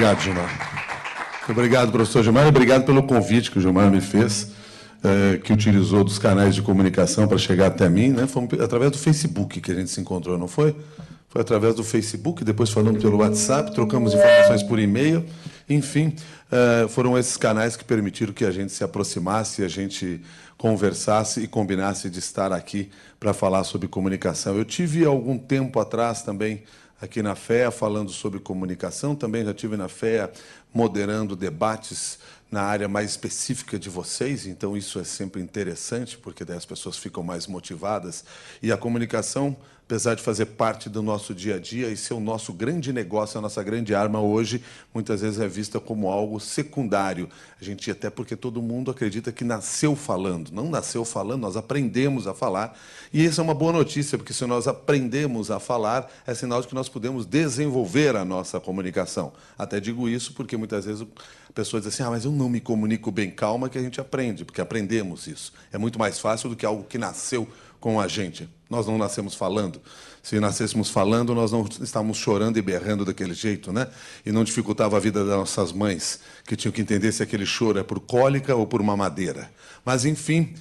obrigado, Gilmar. Obrigado, professor Gilmar. Obrigado pelo convite que o Gilmar me fez, que utilizou dos canais de comunicação para chegar até mim, né? Foi através do Facebook que a gente se encontrou, não foi? Foi através do Facebook, depois falamos pelo WhatsApp, trocamos informações por e-mail, enfim, foram esses canais que permitiram que a gente se aproximasse, a gente conversasse e combinasse de estar aqui para falar sobre comunicação. Eu tive, algum tempo atrás, também, aqui na FEA, falando sobre comunicação, também já tive na FEA moderando debates na área mais específica de vocês, então isso é sempre interessante, porque daí as pessoas ficam mais motivadas. E a comunicação, apesar de fazer parte do nosso dia a dia e ser o nosso grande negócio, a nossa grande arma hoje, muitas vezes é vista como algo secundário. A gente, até porque todo mundo acredita que nasceu falando. Não nasceu falando, nós aprendemos a falar. E isso é uma boa notícia, porque se nós aprendemos a falar, é sinal de que nós podemos desenvolver a nossa comunicação. Até digo isso porque muitas vezes a pessoa diz assim, mas eu não me comunico bem. Calma que a gente aprende, porque aprendemos isso. É muito mais fácil do que algo que nasceu com a gente. Nós não nascemos falando. Se nascêssemos falando, nós não estávamos chorando e berrando daquele jeito, né? E não dificultava a vida das nossas mães, que tinham que entender se aquele choro é por cólica ou por mamadeira. Mas, enfim,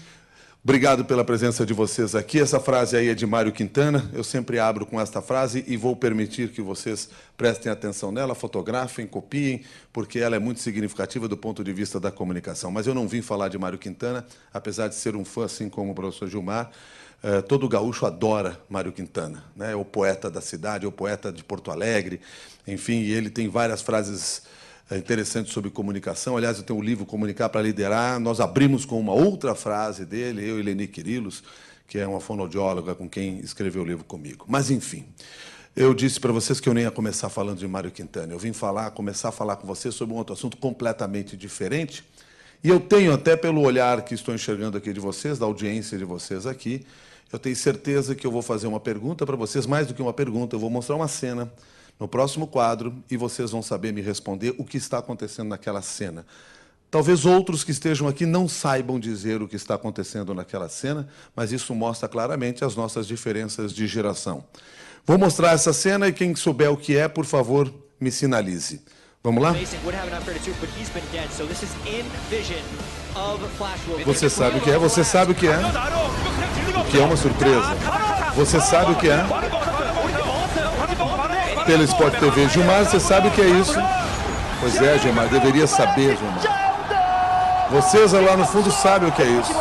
obrigado pela presença de vocês aqui. Essa frase aí é de Mário Quintana. Eu sempre abro com esta frase e vou permitir que vocês prestem atenção nela, fotografem, copiem, porque ela é muito significativa do ponto de vista da comunicação. Mas eu não vim falar de Mário Quintana, apesar de ser um fã, assim como o professor Gilmar. Todo gaúcho adora Mário Quintana, né? É o poeta da cidade, é o poeta de Porto Alegre, enfim, e ele tem várias frases interessantes sobre comunicação. Aliás, eu tenho um livro, Comunicar para Liderar. Nós abrimos com uma outra frase dele, eu e Leni Quirilos, que é uma fonoaudióloga com quem escreveu o livro comigo. Mas, enfim, eu disse para vocês que eu nem ia começar falando de Mário Quintana. Eu vim começar a falar com vocês sobre um outro assunto completamente diferente. E eu tenho, até pelo olhar que estou enxergando aqui de vocês, da audiência de vocês aqui, eu tenho certeza que eu vou fazer uma pergunta para vocês, mais do que uma pergunta, eu vou mostrar uma cena no próximo quadro e vocês vão saber me responder o que está acontecendo naquela cena. Talvez outros que estejam aqui não saibam dizer o que está acontecendo naquela cena, mas isso mostra claramente as nossas diferenças de geração. Vou mostrar essa cena e quem souber o que é, por favor, me sinalize. Vamos lá? Você sabe o que é? Você sabe o que é? O que é uma surpresa? Você sabe o que é? Pelo Sport TV. Gilmar, você sabe o que é isso? Pois é, Gilmar, deveria saber, Gilmar. Vocês lá no fundo sabem o que é isso.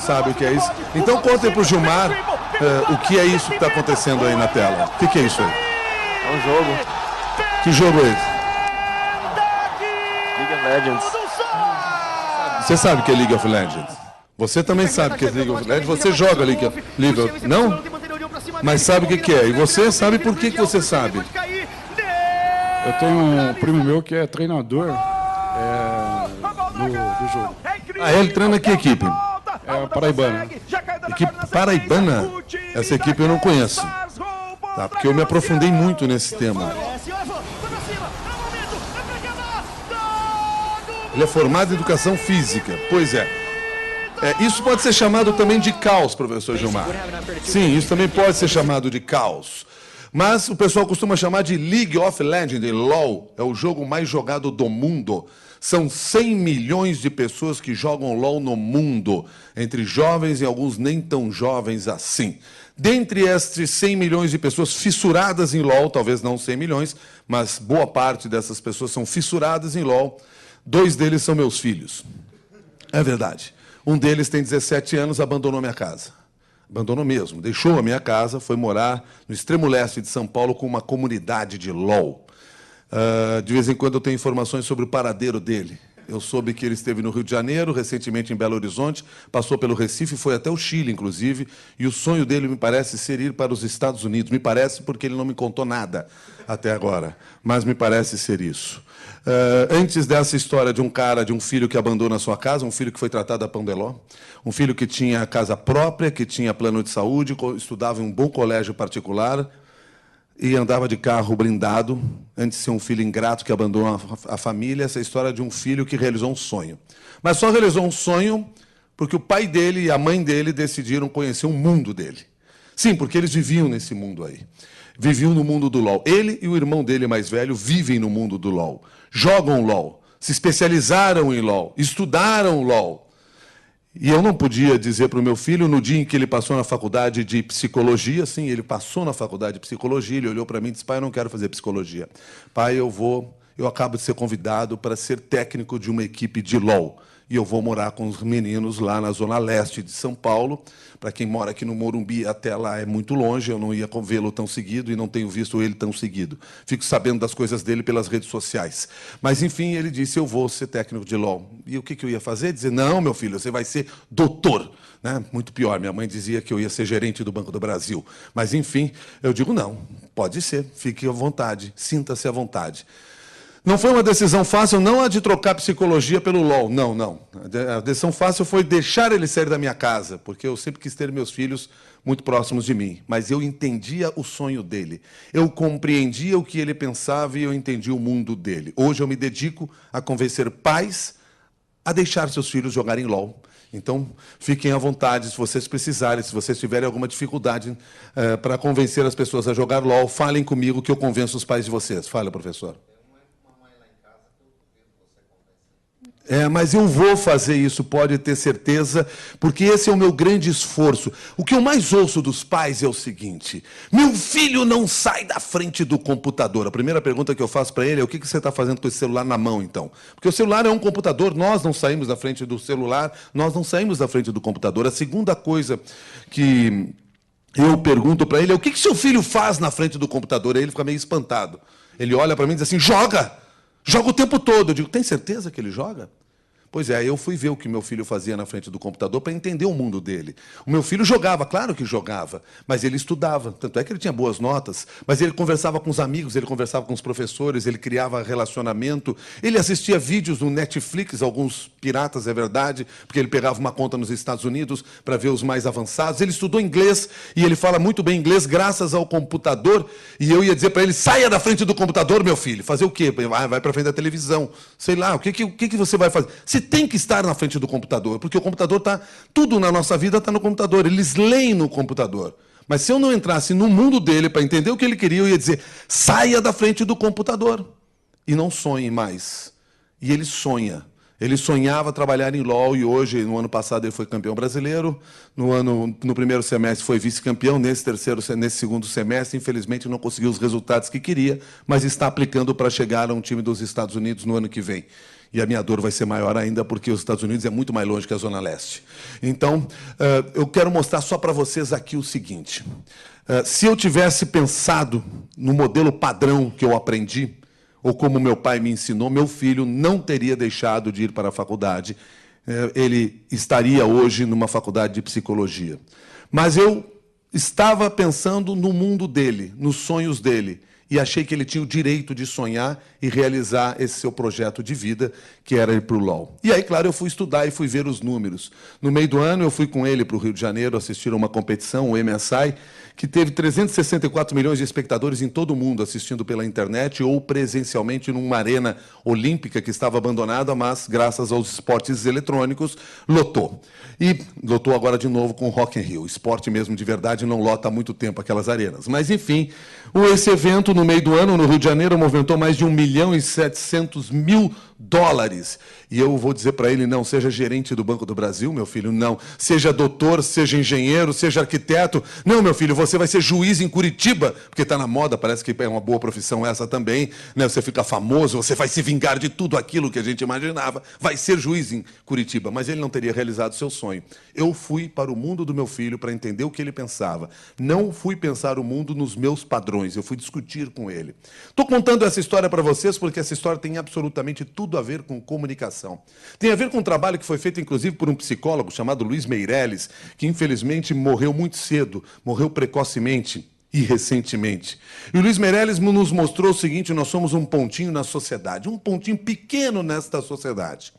Sabem o que é isso? Então contem para o Gilmar o que é isso que está acontecendo aí na tela. O que é isso aí? É um jogo. Que jogo é esse? League of Legends. Você sabe o que é League of Legends? Você também sabe o que é League of Legends? Você joga League of Legends? Não? Mas sabe o que é? E você sabe por que você sabe? Eu tenho um primo meu que é treinador do jogo. Ah, ele treina que equipe? É a Paraibana. Equipe Paraibana? Essa equipe eu não conheço. Tá, porque eu me aprofundei muito nesse tema. Ele é formado em educação física. Pois é. Isso pode ser chamado também de caos, professor Gilmar. Sim, isso também pode ser chamado de caos. Mas o pessoal costuma chamar de League of Legends, LOL. É o jogo mais jogado do mundo. São 100 milhões de pessoas que jogam LOL no mundo, entre jovens e alguns nem tão jovens assim. Dentre estes 100 milhões de pessoas fissuradas em LOL, talvez não 100 milhões, mas boa parte dessas pessoas são fissuradas em LOL, 2 deles são meus filhos. É verdade. Um deles tem 17 anos, abandonou minha casa. Abandonou mesmo. Deixou a minha casa, foi morar no extremo leste de São Paulo com uma comunidade de LOL. De vez em quando eu tenho informações sobre o paradeiro dele. Eu soube que ele esteve no Rio de Janeiro, recentemente em Belo Horizonte, passou pelo Recife, foi até o Chile, inclusive, e o sonho dele, me parece, ser ir para os Estados Unidos. Me parece porque ele não me contou nada até agora, mas me parece ser isso. Antes dessa história de um cara, de um filho que abandona a sua casa, um filho que foi tratado a pão de ló, um filho que tinha casa própria, que tinha plano de saúde, estudava em um bom colégio particular e andava de carro blindado, antes de ser um filho ingrato que abandonou a família, essa história de um filho que realizou um sonho. Mas só realizou um sonho porque o pai dele e a mãe dele decidiram conhecer o mundo dele. Sim, porque eles viviam nesse mundo aí. viviam no mundo do LOL. Ele e o irmão dele mais velho vivem no mundo do LOL. Jogam LOL, se especializaram em LOL, estudaram LOL. E eu não podia dizer para o meu filho, no dia em que ele passou na faculdade de psicologia, sim, ele passou na faculdade de psicologia, ele olhou para mim e disse, pai, eu não quero fazer psicologia. Pai, eu acabo de ser convidado para ser técnico de uma equipe de LOL. E eu vou morar com os meninos lá na zona leste de São Paulo. Para quem mora aqui no Morumbi, até lá é muito longe, eu não ia vê-lo tão seguido e não tenho visto ele tão seguido. Fico sabendo das coisas dele pelas redes sociais. Mas, enfim, ele disse, eu vou ser técnico de LOL. E o que eu ia fazer? Dizer, não, meu filho, você vai ser doutor. Né? Muito pior, minha mãe dizia que eu ia ser gerente do Banco do Brasil. Mas, enfim, eu digo, não, pode ser, fique à vontade, sinta-se à vontade. Não foi uma decisão fácil, não a de trocar psicologia pelo LOL, não. A decisão fácil foi deixar ele sair da minha casa, porque eu sempre quis ter meus filhos muito próximos de mim. Mas eu entendia o sonho dele, eu compreendia o que ele pensava e eu entendia o mundo dele. Hoje eu me dedico a convencer pais a deixar seus filhos jogarem LOL. Então, fiquem à vontade, se vocês precisarem, se vocês tiverem alguma dificuldade para convencer as pessoas a jogar LOL, falem comigo que eu convenço os pais de vocês. Fala, professor. Mas eu vou fazer isso, pode ter certeza, porque esse é o meu grande esforço. O que eu mais ouço dos pais é o seguinte, meu filho não sai da frente do computador. A primeira pergunta que eu faço para ele é, o que você está fazendo com esse celular na mão, então? Porque o celular é um computador, nós não saímos da frente do celular, nós não saímos da frente do computador. A segunda coisa que eu pergunto para ele é, o que seu filho faz na frente do computador? Aí ele fica meio espantado. Ele olha para mim e diz assim, joga o tempo todo. Eu digo, tem certeza que ele joga? Pois é, eu fui ver o que meu filho fazia na frente do computador para entender o mundo dele. O meu filho jogava, claro que jogava, mas ele estudava. Tanto é que ele tinha boas notas, mas ele conversava com os amigos, ele conversava com os professores, ele criava relacionamento, ele assistia vídeos no Netflix, alguns piratas, é verdade, porque ele pegava uma conta nos Estados Unidos para ver os mais avançados. Ele estudou inglês e ele fala muito bem inglês graças ao computador. E eu ia dizer para ele, saia da frente do computador, meu filho. Fazer o quê? Vai para frente da televisão. Sei lá, o que você vai fazer? Você tem que estar na frente do computador, porque o computador tudo na nossa vida está no computador, eles leem no computador. Mas se eu não entrasse no mundo dele para entender o que ele queria, eu ia dizer, saia da frente do computador e não sonhe mais. E ele sonha. Ele sonhava trabalhar em LOL e hoje, no ano passado, ele foi campeão brasileiro. No primeiro semestre foi vice-campeão. Nesse segundo semestre, infelizmente, não conseguiu os resultados que queria, mas está aplicando para chegar a um time dos Estados Unidos no ano que vem. E a minha dor vai ser maior ainda, porque os Estados Unidos é muito mais longe que a Zona Leste. Então, eu quero mostrar só para vocês aqui o seguinte. Se eu tivesse pensado no modelo padrão que eu aprendi, ou como meu pai me ensinou, meu filho não teria deixado de ir para a faculdade. Ele estaria hoje numa faculdade de psicologia. Mas eu estava pensando no mundo dele, nos sonhos dele, e achei que ele tinha o direito de sonhar e realizar esse seu projeto de vida, que era ir para o LOL. E aí, claro, eu fui estudar e fui ver os números. No meio do ano, eu fui com ele para o Rio de Janeiro assistir a uma competição, o MSI, que teve 364 milhões de espectadores em todo o mundo assistindo pela internet ou presencialmente numa arena olímpica que estava abandonada, mas, graças aos esportes eletrônicos, lotou. E lotou agora de novo com o Rock in Rio. O esporte mesmo de verdade não lota há muito tempo aquelas arenas. Mas, enfim, esse evento, no meio do ano, no Rio de Janeiro, movimentou mais de 1.700.000 dólares. E eu vou dizer para ele, não, seja gerente do Banco do Brasil, meu filho, não. Seja doutor, seja engenheiro, seja arquiteto. Não, meu filho, você vai ser juiz em Curitiba, porque está na moda, parece que é uma boa profissão essa também, né? Você fica famoso, você vai se vingar de tudo aquilo que a gente imaginava, vai ser juiz em Curitiba. Mas ele não teria realizado seu sonho. Eu fui para o mundo do meu filho para entender o que ele pensava. Não fui pensar o mundo nos meus padrões, eu fui discutir com ele. Estou contando essa história para vocês porque essa história tem absolutamente tudo a ver com comunicação. Tem a ver com um trabalho que foi feito, inclusive, por um psicólogo chamado Luiz Meirelles, que, infelizmente, morreu muito cedo, morreu precocemente e recentemente. E o Luiz Meirelles nos mostrou o seguinte, nós somos um pontinho na sociedade, um pontinho pequeno nesta sociedade.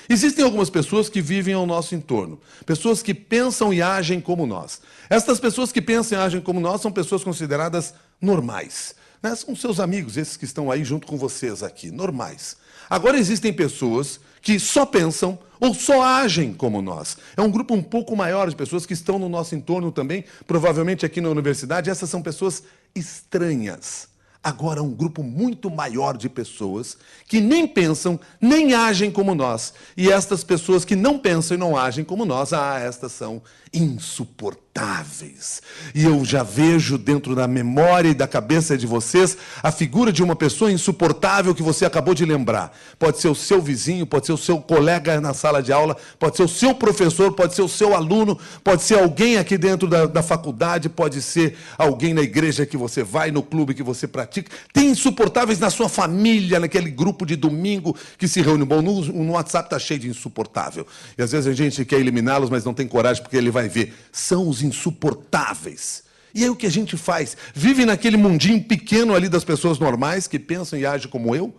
Existem algumas pessoas que vivem ao nosso entorno, pessoas que pensam e agem como nós. Estas pessoas que pensam e agem como nós são pessoas consideradas normais. Né? São seus amigos, esses que estão aí junto com vocês aqui, normais. Agora existem pessoas que só pensam ou só agem como nós. É um grupo um pouco maior de pessoas que estão no nosso entorno também, provavelmente aqui na universidade. Essas são pessoas estranhas. Agora, um grupo muito maior de pessoas que nem pensam, nem agem como nós. E estas pessoas que não pensam e não agem como nós, estas são insuportáveis. E eu já vejo dentro da memória e da cabeça de vocês a figura de uma pessoa insuportável que você acabou de lembrar. Pode ser o seu vizinho, pode ser o seu colega na sala de aula, pode ser o seu professor, pode ser o seu aluno, pode ser alguém aqui dentro da faculdade, pode ser alguém na igreja que você vai, no clube que você pratica. Tem insuportáveis na sua família, naquele grupo de domingo que se reúne. Bom, no WhatsApp está cheio de insuportável. E às vezes a gente quer eliminá-los, mas não tem coragem porque ele vai ver. São os insuportáveis. E aí o que a gente faz? Vive naquele mundinho pequeno ali das pessoas normais que pensam e agem como eu?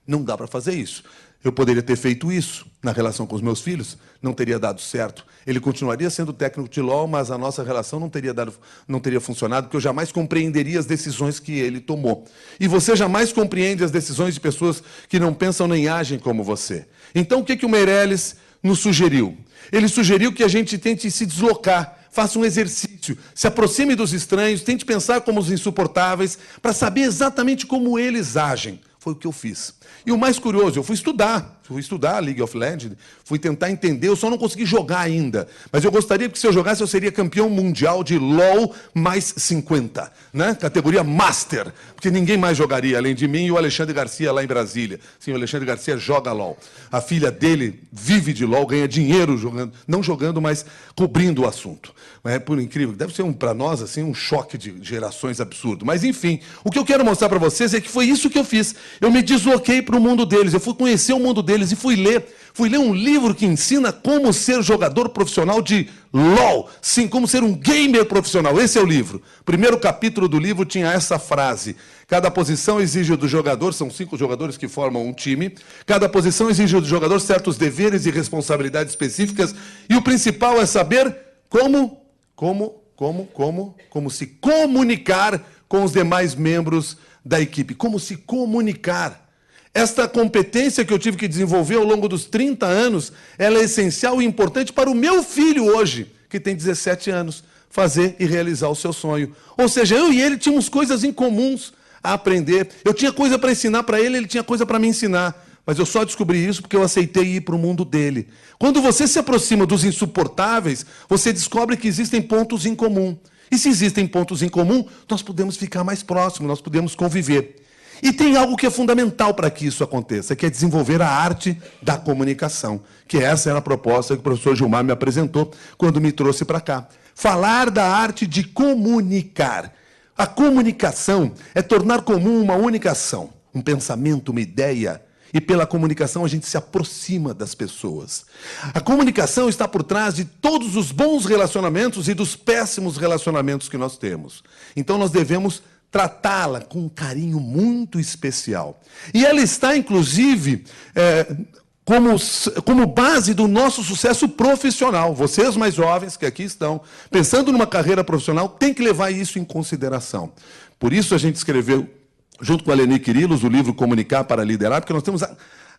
Não dá para fazer isso. Eu poderia ter feito isso na relação com os meus filhos, não teria dado certo. Ele continuaria sendo técnico de LOL, mas a nossa relação não teria funcionado, porque eu jamais compreenderia as decisões que ele tomou. E você jamais compreende as decisões de pessoas que não pensam nem agem como você. Então, o que o Meirelles nos sugeriu? Ele sugeriu que a gente tente se deslocar, faça um exercício, se aproxime dos estranhos, tente pensar como os insuportáveis, para saber exatamente como eles agem. Foi o que eu fiz. E o mais curioso, eu fui estudar League of Legends, fui tentar entender, eu só não consegui jogar ainda. Mas eu gostaria que se eu jogasse, eu seria campeão mundial de LOL mais 50, né? Categoria Master, porque ninguém mais jogaria além de mim e o Alexandre Garcia lá em Brasília. Sim, o Alexandre Garcia joga LOL. A filha dele vive de LOL, ganha dinheiro jogando, não jogando, mas cobrindo o assunto. É por incrível, deve ser para nós assim um choque de gerações absurdo. Mas enfim, o que eu quero mostrar para vocês é que foi isso que eu fiz. Eu me desloquei para o mundo deles, eu fui conhecer o mundo deles e fui ler um livro que ensina como ser jogador profissional de LOL. Sim, como ser um gamer profissional. Esse é o livro. O primeiro capítulo do livro tinha essa frase. Cada posição exige do jogador, são 5 jogadores que formam um time, cada posição exige do jogador certos deveres e responsabilidades específicas, e o principal é saber como se comunicar com os demais membros da equipe. Como se comunicar. Esta competência que eu tive que desenvolver ao longo dos 30 anos, ela é essencial e importante para o meu filho hoje, que tem 17 anos, fazer e realizar o seu sonho. Ou seja, eu e ele tínhamos coisas em comuns a aprender. Eu tinha coisa para ensinar para ele, ele tinha coisa para me ensinar. Mas eu só descobri isso porque eu aceitei ir para o mundo dele. Quando você se aproxima dos insuportáveis, você descobre que existem pontos em comum. E se existem pontos em comum, nós podemos ficar mais próximos, nós podemos conviver. E tem algo que é fundamental para que isso aconteça, que é desenvolver a arte da comunicação, que essa era a proposta que o professor Gilmar me apresentou quando me trouxe para cá. Falar da arte de comunicar. A comunicação é tornar comum uma única ação, um pensamento, uma ideia, e pela comunicação a gente se aproxima das pessoas. A comunicação está por trás de todos os bons relacionamentos e dos péssimos relacionamentos que nós temos. Então nós devemos tratá-la com um carinho muito especial. E ela está, inclusive, como base do nosso sucesso profissional. Vocês mais jovens que aqui estão, pensando numa carreira profissional, têm que levar isso em consideração. Por isso a gente escreveu, junto com a Leni Quirilos, o livro Comunicar para Liderar, porque nós temos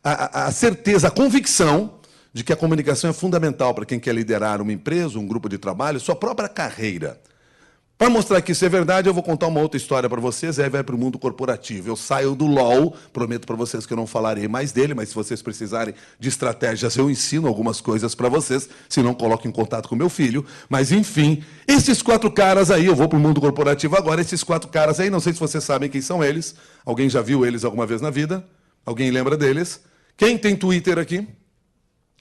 a certeza, a convicção de que a comunicação é fundamental para quem quer liderar uma empresa, um grupo de trabalho, sua própria carreira. Para mostrar que isso é verdade, eu vou contar uma outra história para vocês, aí vai para o mundo corporativo. Eu saio do LOL, prometo para vocês que eu não falarei mais dele, mas se vocês precisarem de estratégias, eu ensino algumas coisas para vocês, se não, coloco em contato com meu filho. Mas, enfim, esses 4 caras aí, eu vou para o mundo corporativo agora, esses 4 caras aí, não sei se vocês sabem quem são eles. Alguém já viu eles alguma vez na vida? Alguém lembra deles? Quem tem Twitter aqui?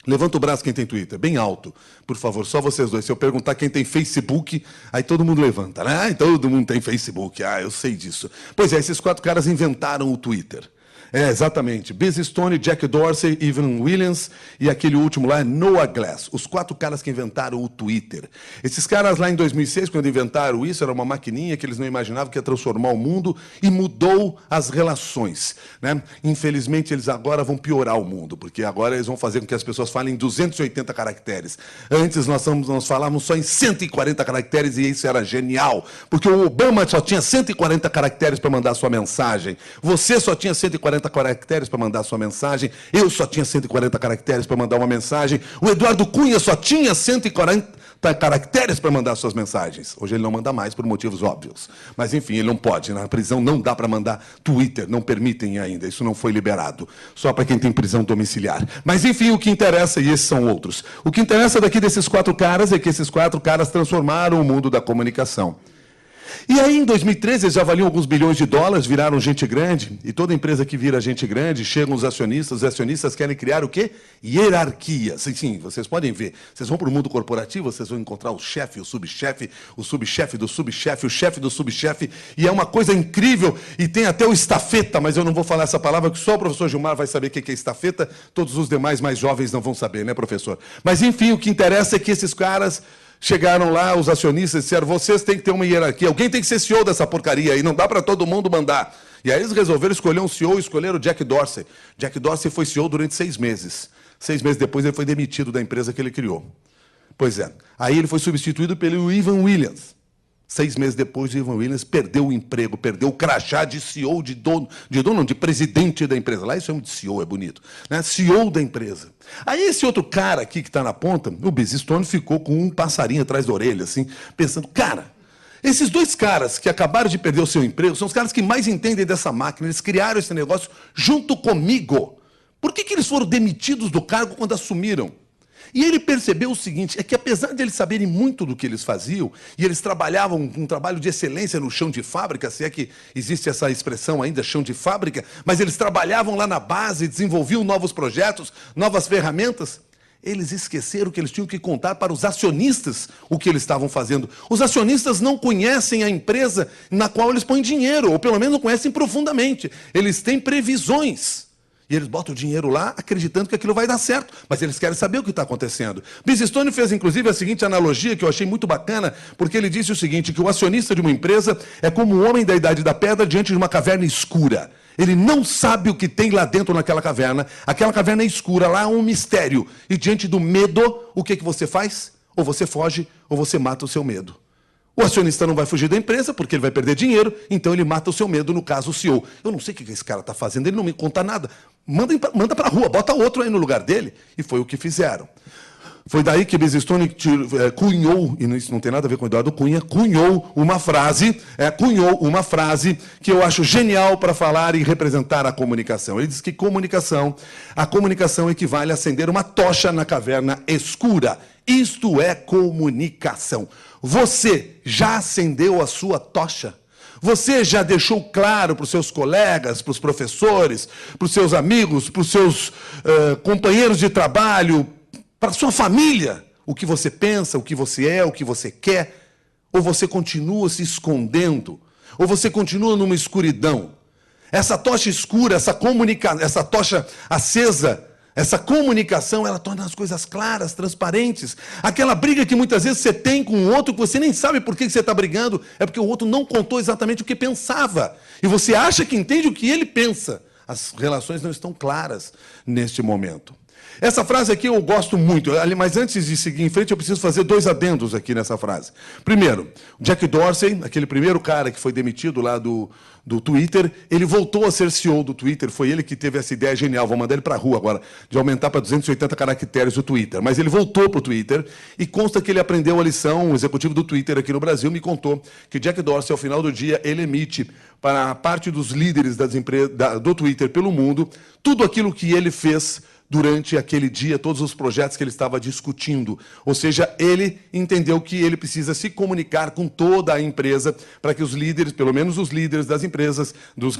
Levanta o braço quem tem Twitter, bem alto, por favor, só vocês dois. Se eu perguntar quem tem Facebook, aí todo mundo levanta, né? Todo mundo tem Facebook, eu sei disso. Pois é, esses 4 caras inventaram o Twitter. Exatamente. Biz Stone, Jack Dorsey, Evan Williams e aquele último lá é Noah Glass. Os 4 caras que inventaram o Twitter. Esses caras lá em 2006, quando inventaram isso, era uma maquininha que eles não imaginavam que ia transformar o mundo e mudou as relações, né? Infelizmente, eles agora vão piorar o mundo, porque agora eles vão fazer com que as pessoas falem em 280 caracteres. Antes nós falávamos só em 140 caracteres e isso era genial, porque o Obama só tinha 140 caracteres para mandar a sua mensagem. Você só tinha 140 caracteres para mandar sua mensagem, eu só tinha 140 caracteres para mandar uma mensagem, o Eduardo Cunha só tinha 140 caracteres para mandar suas mensagens. Hoje ele não manda mais por motivos óbvios. Mas, enfim, ele não pode. Na prisão não dá para mandar Twitter, não permitem ainda. Isso não foi liberado. Só para quem tem prisão domiciliar. Mas, enfim, o que interessa, e esses são outros. O que interessa daqui desses 4 caras é que esses 4 caras transformaram o mundo da comunicação. E aí, em 2013, eles já valiam alguns bilhões de dólares, viraram gente grande, e toda empresa que vira gente grande, chegam os acionistas querem criar o quê? Hierarquias. Sim, vocês podem ver, vocês vão para o mundo corporativo, vocês vão encontrar o chefe, o subchefe do subchefe, o chefe do subchefe, e é uma coisa incrível, e tem até o estafeta, mas eu não vou falar essa palavra, que só o professor Gilmar vai saber o que é estafeta, todos os demais mais jovens não vão saber, né, professor? Mas, enfim, o que interessa é que esses caras chegaram lá, os acionistas disseram, vocês têm que ter uma hierarquia, alguém tem que ser CEO dessa porcaria aí, não dá para todo mundo mandar. E aí eles resolveram escolher um CEO e escolheram o Jack Dorsey. Jack Dorsey foi CEO durante 6 meses. 6 meses depois ele foi demitido da empresa que ele criou. Pois é. Aí ele foi substituído pelo Evan Williams. 6 meses depois, o Evan Williams perdeu o emprego, perdeu o crachá de CEO, de presidente da empresa. Lá isso é um de CEO, é bonito. Né? CEO da empresa. Aí esse outro cara aqui que está na ponta, o Busy Stone, ficou com um passarinho atrás da orelha, assim, pensando, cara, esses 2 caras que acabaram de perder o seu emprego são os caras que mais entendem dessa máquina, eles criaram esse negócio junto comigo. Por que eles foram demitidos do cargo quando assumiram? E ele percebeu o seguinte, é que apesar de eles saberem muito do que eles faziam, e eles trabalhavam um trabalho de excelência no chão de fábrica, se é que existe essa expressão ainda, chão de fábrica, mas eles trabalhavam lá na base, desenvolviam novos projetos, novas ferramentas, eles esqueceram que eles tinham que contar para os acionistas o que eles estavam fazendo. Os acionistas não conhecem a empresa na qual eles põem dinheiro, ou pelo menos não conhecem profundamente. Eles têm previsões. E eles botam o dinheiro lá acreditando que aquilo vai dar certo, mas eles querem saber o que está acontecendo. Busy Stone fez, inclusive, a seguinte analogia, que eu achei muito bacana, porque ele disse o seguinte, que o acionista de uma empresa é como o homem da Idade da Pedra diante de uma caverna escura. Ele não sabe o que tem lá dentro naquela caverna. Aquela caverna é escura, lá há um mistério. E diante do medo, o que você faz? Ou você foge, ou você mata o seu medo. O acionista não vai fugir da empresa, porque ele vai perder dinheiro, então ele mata o seu medo, no caso o CEO. Eu não sei o que esse cara está fazendo, ele não me conta nada. Manda para a rua, bota outro aí no lugar dele. E foi o que fizeram. Foi daí que Busy Stone cunhou, e isso não tem nada a ver com o Eduardo Cunha, cunhou uma frase que eu acho genial para falar e representar a comunicação. Ele diz que a comunicação equivale a acender uma tocha na caverna escura. Isto é comunicação. Você já acendeu a sua tocha? Você já deixou claro para os seus colegas, para os professores, para os seus amigos, para os seus companheiros de trabalho, para a sua família, o que você pensa, o que você é, o que você quer? Ou você continua se escondendo? Ou você continua numa escuridão? Essa tocha escura, essa tocha acesa, essa comunicação, ela torna as coisas claras, transparentes. Aquela briga que muitas vezes você tem com o outro, que você nem sabe por que você está brigando, é porque o outro não contou exatamente o que pensava. E você acha que entende o que ele pensa. As relações não estão claras neste momento. Essa frase aqui eu gosto muito, mas antes de seguir em frente eu preciso fazer 2 adendos aqui nessa frase. Primeiro, Jack Dorsey, aquele primeiro cara que foi demitido lá do Twitter, ele voltou a ser CEO do Twitter, foi ele que teve essa ideia genial, vou mandar ele para a rua agora, de aumentar para 280 caracteres o Twitter. Mas ele voltou para o Twitter e consta que ele aprendeu a lição, o executivo do Twitter aqui no Brasil me contou que Jack Dorsey, ao final do dia, ele emite para a parte dos líderes das empresas, do Twitter pelo mundo, tudo aquilo que ele fez durante aquele dia, todos os projetos que ele estava discutindo. Ou seja, ele entendeu que ele precisa se comunicar com toda a empresa para que os líderes, pelo menos os líderes das empresas, dos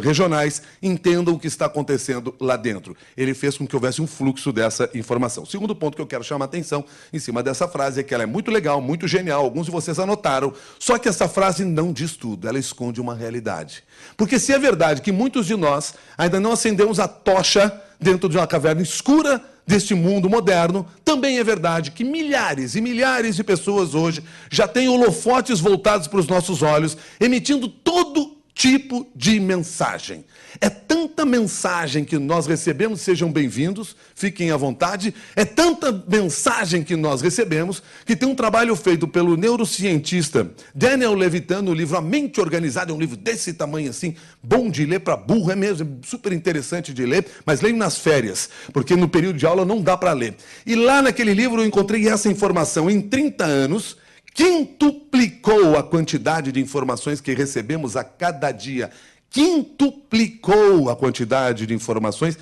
regionais, entendam o que está acontecendo lá dentro. Ele fez com que houvesse um fluxo dessa informação. O segundo ponto que eu quero chamar a atenção em cima dessa frase é que ela é muito legal, muito genial, alguns de vocês anotaram, só que essa frase não diz tudo, ela esconde uma realidade. Porque se é verdade que muitos de nós ainda não acendemos a tocha dentro de uma caverna escura deste mundo moderno, também é verdade que milhares e milhares de pessoas hoje já têm holofotes voltados para os nossos olhos, emitindo todo tipo de mensagem. É tanta mensagem que nós recebemos, sejam bem-vindos, fiquem à vontade, é tanta mensagem que nós recebemos, que tem um trabalho feito pelo neurocientista Daniel Levitan, no livro A Mente Organizada, é um livro desse tamanho assim, bom de ler para burro, é mesmo, é super interessante de ler, mas leio nas férias, porque no período de aula não dá para ler. E lá naquele livro eu encontrei essa informação, em 30 anos, quintuplicou a quantidade de informações que recebemos a cada dia. Quintuplicou a quantidade de informações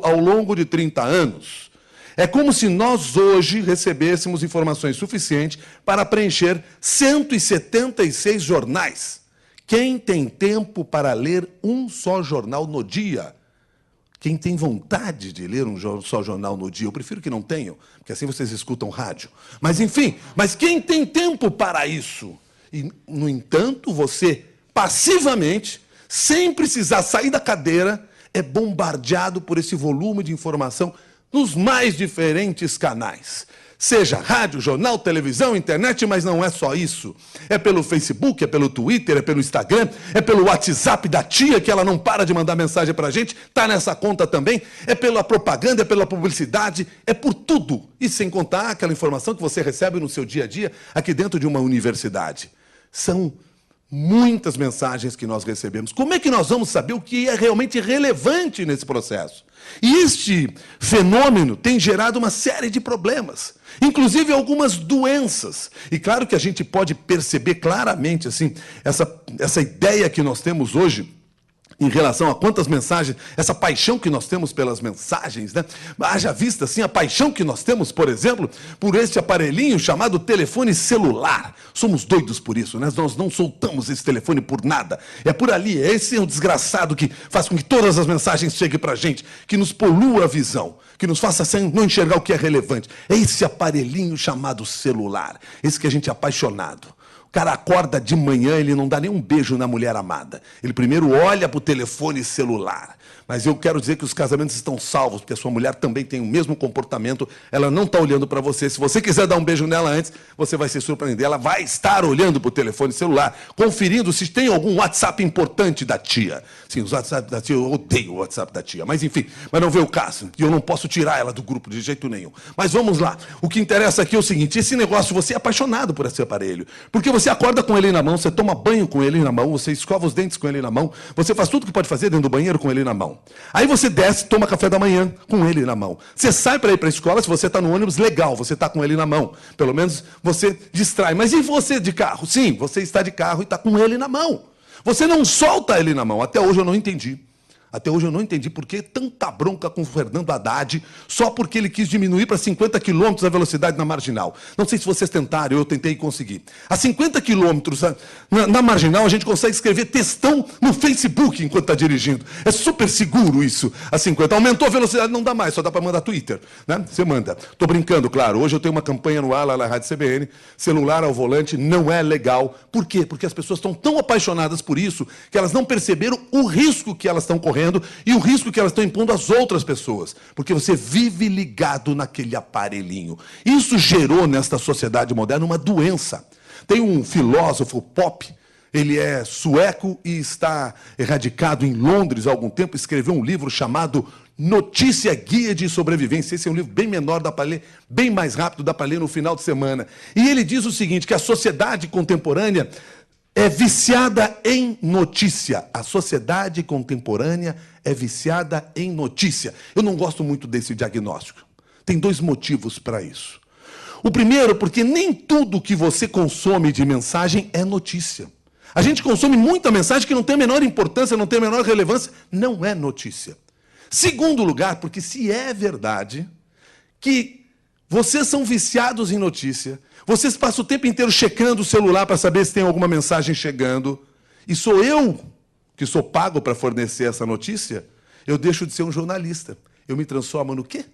ao longo de 30 anos. É como se nós hoje recebêssemos informações suficientes para preencher 176 jornais. Quem tem tempo para ler um só jornal no dia? Quem tem vontade de ler um só jornal no dia, eu prefiro que não tenham, porque assim vocês escutam rádio. Mas, enfim, mas quem tem tempo para isso? E, no entanto, você, passivamente, sem precisar sair da cadeira, é bombardeado por esse volume de informação nos mais diferentes canais. Seja rádio, jornal, televisão, internet, mas não é só isso. É pelo Facebook, é pelo Twitter, é pelo Instagram, é pelo WhatsApp da tia, que ela não para de mandar mensagem para a gente, está nessa conta também. É pela propaganda, é pela publicidade, é por tudo. E sem contar aquela informação que você recebe no seu dia a dia, aqui dentro de uma universidade. São muitas mensagens que nós recebemos. Como é que nós vamos saber o que é realmente relevante nesse processo? E este fenômeno tem gerado uma série de problemas, inclusive algumas doenças. E claro que a gente pode perceber claramente assim, essa ideia que nós temos hoje, em relação a quantas mensagens, essa paixão que nós temos pelas mensagens, né? Haja vista, assim, a paixão que nós temos, por exemplo, por este aparelhinho chamado telefone celular. Somos doidos por isso, né? Nós não soltamos esse telefone por nada. É por ali, esse é o desgraçado que faz com que todas as mensagens cheguem para a gente, que nos polua a visão, que nos faça não enxergar o que é relevante. É esse aparelhinho chamado celular, esse que a gente é apaixonado. O cara acorda de manhã, ele não dá nem um beijo na mulher amada. Ele primeiro olha para o telefone celular. Mas eu quero dizer que os casamentos estão salvos, porque a sua mulher também tem o mesmo comportamento. Ela não está olhando para você. Se você quiser dar um beijo nela antes, você vai se surpreender. Ela vai estar olhando para o telefone celular, conferindo se tem algum WhatsApp importante da tia. Sim, os WhatsApp da tia, eu odeio o WhatsApp da tia. Mas enfim, mas não vê o caso. E eu não posso tirar ela do grupo de jeito nenhum. Mas vamos lá. O que interessa aqui é o seguinte, esse negócio, você é apaixonado por esse aparelho. Porque você acorda com ele na mão, você toma banho com ele na mão, você escova os dentes com ele na mão, você faz tudo que pode fazer dentro do banheiro com ele na mão. Aí você desce, toma café da manhã com ele na mão. Você sai para ir para a escola, se você está no ônibus, legal, você está com ele na mão. Pelo menos você distrai. Mas e você de carro? Sim, você está de carro e está com ele na mão. Você não solta ele na mão. Até hoje eu não entendi. Até hoje eu não entendi por que tanta bronca com o Fernando Haddad, só porque ele quis diminuir para 50 quilômetros a velocidade na Marginal. Não sei se vocês tentaram, eu tentei conseguir. A 50 quilômetros na Marginal, a gente consegue escrever textão no Facebook enquanto está dirigindo. É super seguro isso, a 50. Aumentou a velocidade, não dá mais, só dá para mandar Twitter. Né? Você manda. Estou brincando, claro. Hoje eu tenho uma campanha no ar lá na Rádio CBN, celular ao volante não é legal. Por quê? Porque as pessoas estão tão apaixonadas por isso que elas não perceberam o risco que elas estão correndo e o risco que elas estão impondo às outras pessoas, porque você vive ligado naquele aparelhinho. Isso gerou nesta sociedade moderna uma doença. Tem um filósofo pop, ele é sueco e está erradicado em Londres há algum tempo, escreveu um livro chamado Notícia Guia de Sobrevivência. Esse é um livro bem menor, dá para ler, bem mais rápido, dá para ler no final de semana. E ele diz o seguinte, que a sociedade contemporânea é viciada em notícia. A sociedade contemporânea é viciada em notícia. Eu não gosto muito desse diagnóstico. Tem dois motivos para isso. O primeiro, porque nem tudo que você consome de mensagem é notícia. A gente consome muita mensagem que não tem a menor importância, não tem a menor relevância, não é notícia. Segundo lugar, porque se é verdade que vocês são viciados em notícia, vocês passam o tempo inteiro checando o celular para saber se tem alguma mensagem chegando, e sou eu que sou pago para fornecer essa notícia, eu deixo de ser um jornalista. Eu me transformo no quê?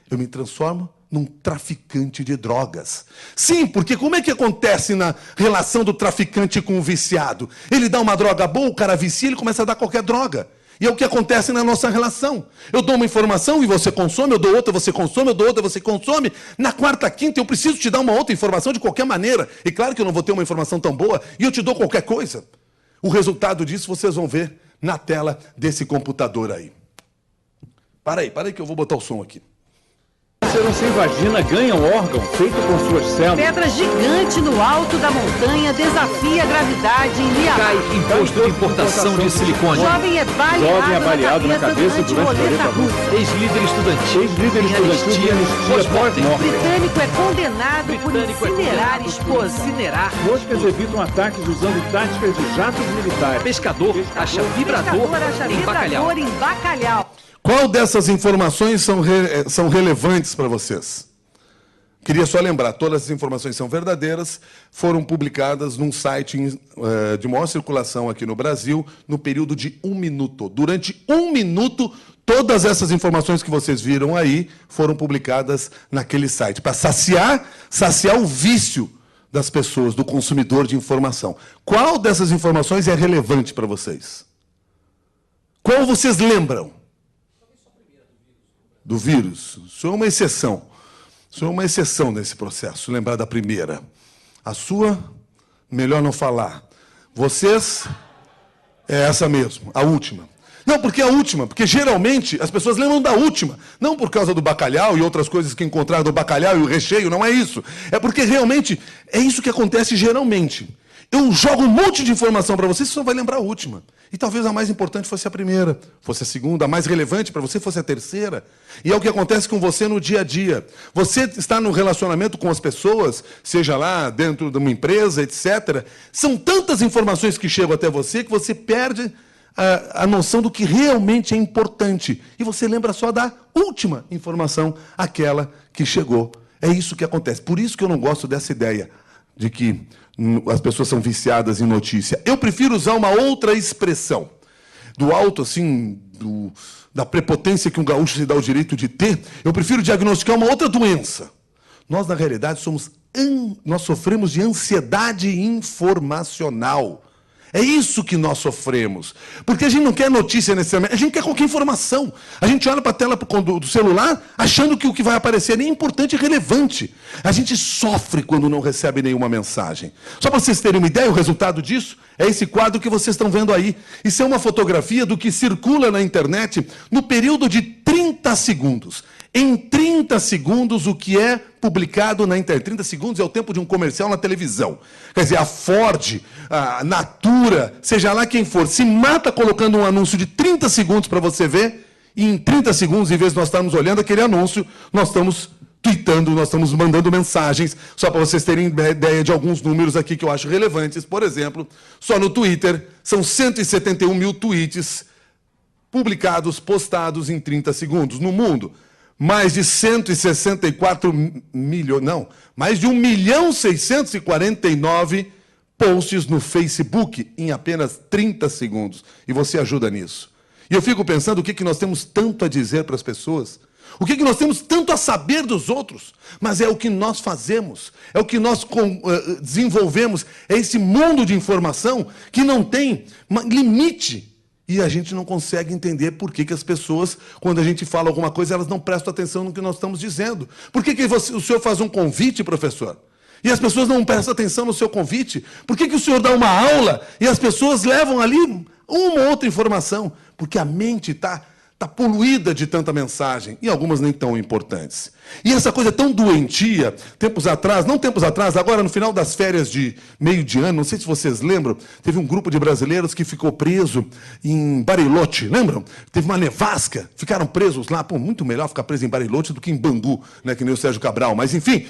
Eu me transformo num traficante de drogas. Sim, porque como é que acontece na relação do traficante com o viciado? Ele dá uma droga boa, o cara vicia, ele começa a dar qualquer droga. E é o que acontece na nossa relação. Eu dou uma informação e você consome, eu dou outra, você consome, eu dou outra, você consome. Na quarta, quinta, eu preciso te dar uma outra informação de qualquer maneira. E claro que eu não vou ter uma informação tão boa e eu te dou qualquer coisa. O resultado disso vocês vão ver na tela desse computador aí. Para aí que eu vou botar o som aqui. Câncer sem vagina ganha um órgão feito com suas células. Pedra gigante no alto da montanha desafia a gravidade em Mianmar. Cai imposto de importação de silicone. Jovem é baleado na cabeça durante roleta russa. Ex-líder estudantil. Britânico é condenado por incinerar esposa. Moscas evitam ataques usando táticas de jatos militares. Pescador acha vibrador em bacalhau. Qual dessas informações são relevantes para vocês? Queria só lembrar, todas as informações são verdadeiras, foram publicadas num site de maior circulação aqui no Brasil, no período de 1 minuto. Durante 1 minuto, todas essas informações que vocês viram aí foram publicadas naquele site, para saciar o vício das pessoas, do consumidor de informação. Qual dessas informações é relevante para vocês? Qual vocês lembram? Do vírus. O senhor é uma exceção. O senhor é uma exceção nesse processo, lembrar da primeira. A sua, melhor não falar. Vocês, é essa mesmo, a última. Não, porque a última, porque geralmente as pessoas lembram da última. Não por causa do bacalhau e outras coisas que encontraram do bacalhau e o recheio, não é isso. É porque realmente é isso que acontece geralmente. Eu jogo um monte de informação para você, você só vai lembrar a última. E talvez a mais importante fosse a primeira, fosse a segunda, a mais relevante para você fosse a terceira. E é o que acontece com você no dia a dia. Você está no relacionamento com as pessoas, seja lá dentro de uma empresa, etc. São tantas informações que chegam até você que você perde a noção do que realmente é importante. E você lembra só da última informação, aquela que chegou. É isso que acontece. Por isso que eu não gosto dessa ideia de que as pessoas são viciadas em notícia. Eu prefiro usar uma outra expressão. Do alto, assim, da prepotência que um gaúcho se dá o direito de ter, eu prefiro diagnosticar uma outra doença. Nós, na realidade, nós sofremos de ansiedade informacional. É isso que nós sofremos. Porque a gente não quer notícia necessariamente, a gente quer qualquer informação. A gente olha para a tela do celular achando que o que vai aparecer nem é importante e relevante. A gente sofre quando não recebe nenhuma mensagem. Só para vocês terem uma ideia, o resultado disso é esse quadro que vocês estão vendo aí. Isso é uma fotografia do que circula na internet no período de 30 segundos. Em 30 segundos, o que é publicado na internet. 30 segundos é o tempo de um comercial na televisão. Quer dizer, a Ford, a Natura, seja lá quem for, se mata colocando um anúncio de 30 segundos para você ver, e em 30 segundos, em vez de nós estarmos olhando aquele anúncio, nós estamos tweetando, nós estamos mandando mensagens, só para vocês terem ideia de alguns números aqui que eu acho relevantes. Por exemplo, só no Twitter, são 171 mil tweets publicados, postados em 30 segundos. No mundo, mais de 164 milhões, não, mais de 1.649.000 posts no Facebook em apenas 30 segundos. E você ajuda nisso. E eu fico pensando o que nós temos tanto a dizer para as pessoas, o que nós temos tanto a saber dos outros, mas é o que nós fazemos, é o que nós desenvolvemos, é esse mundo de informação que não tem limite. E a gente não consegue entender por que as pessoas, quando a gente fala alguma coisa, elas não prestam atenção no que nós estamos dizendo. Por que o senhor faz um convite, professor? E as pessoas não prestam atenção no seu convite? Por que o senhor dá uma aula e as pessoas levam ali uma ou outra informação? Porque a mente está poluída de tanta mensagem, e algumas nem tão importantes. E essa coisa tão doentia, agora no final das férias de meio de ano, não sei se vocês lembram, teve um grupo de brasileiros que ficou preso em Bariloche, lembram? Teve uma nevasca, ficaram presos lá. Pô, muito melhor ficar preso em Bariloche do que em Bangu, né, que nem o Sérgio Cabral, mas enfim,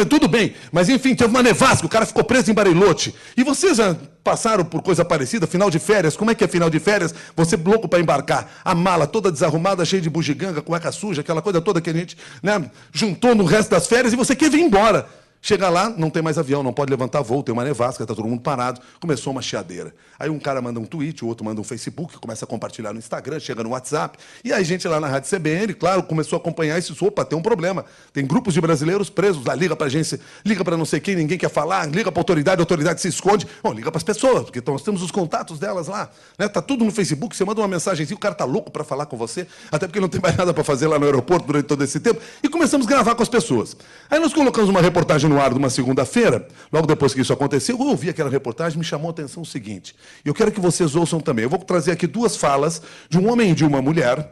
tudo bem. Mas enfim, teve uma nevasca, o cara ficou preso em Bariloche. E vocês já passaram por coisa parecida, final de férias? Como é que é final de férias? Você louco para embarcar, a mala toda desarrumada, cheia de bugiganga, cueca suja, aquela coisa toda que a gente, né, juntou no resto das férias, e você quer vir embora. Chega lá, não tem mais avião, não pode levantar voo, tem uma nevasca, está todo mundo parado. Começou uma chiadeira. Aí um cara manda um tweet, o outro manda um Facebook, começa a compartilhar no Instagram, chega no WhatsApp. E aí a gente lá na Rádio CBN, claro, começou a acompanhar isso. Opa, tem um problema. Tem grupos de brasileiros presos lá, liga para a agência, liga para não sei quem, ninguém quer falar, liga para a autoridade se esconde. Bom, liga para as pessoas, porque nós temos os contatos delas lá. Né? Tá tudo no Facebook, você manda uma mensagenzinha, o cara tá louco para falar com você, até porque não tem mais nada para fazer lá no aeroporto durante todo esse tempo. E começamos a gravar com as pessoas. Aí nós colocamos uma reportagem no ar numa segunda-feira, logo depois que isso aconteceu, eu ouvi aquela reportagem, me chamou a atenção o seguinte, e eu quero que vocês ouçam também. Eu vou trazer aqui duas falas de um homem e de uma mulher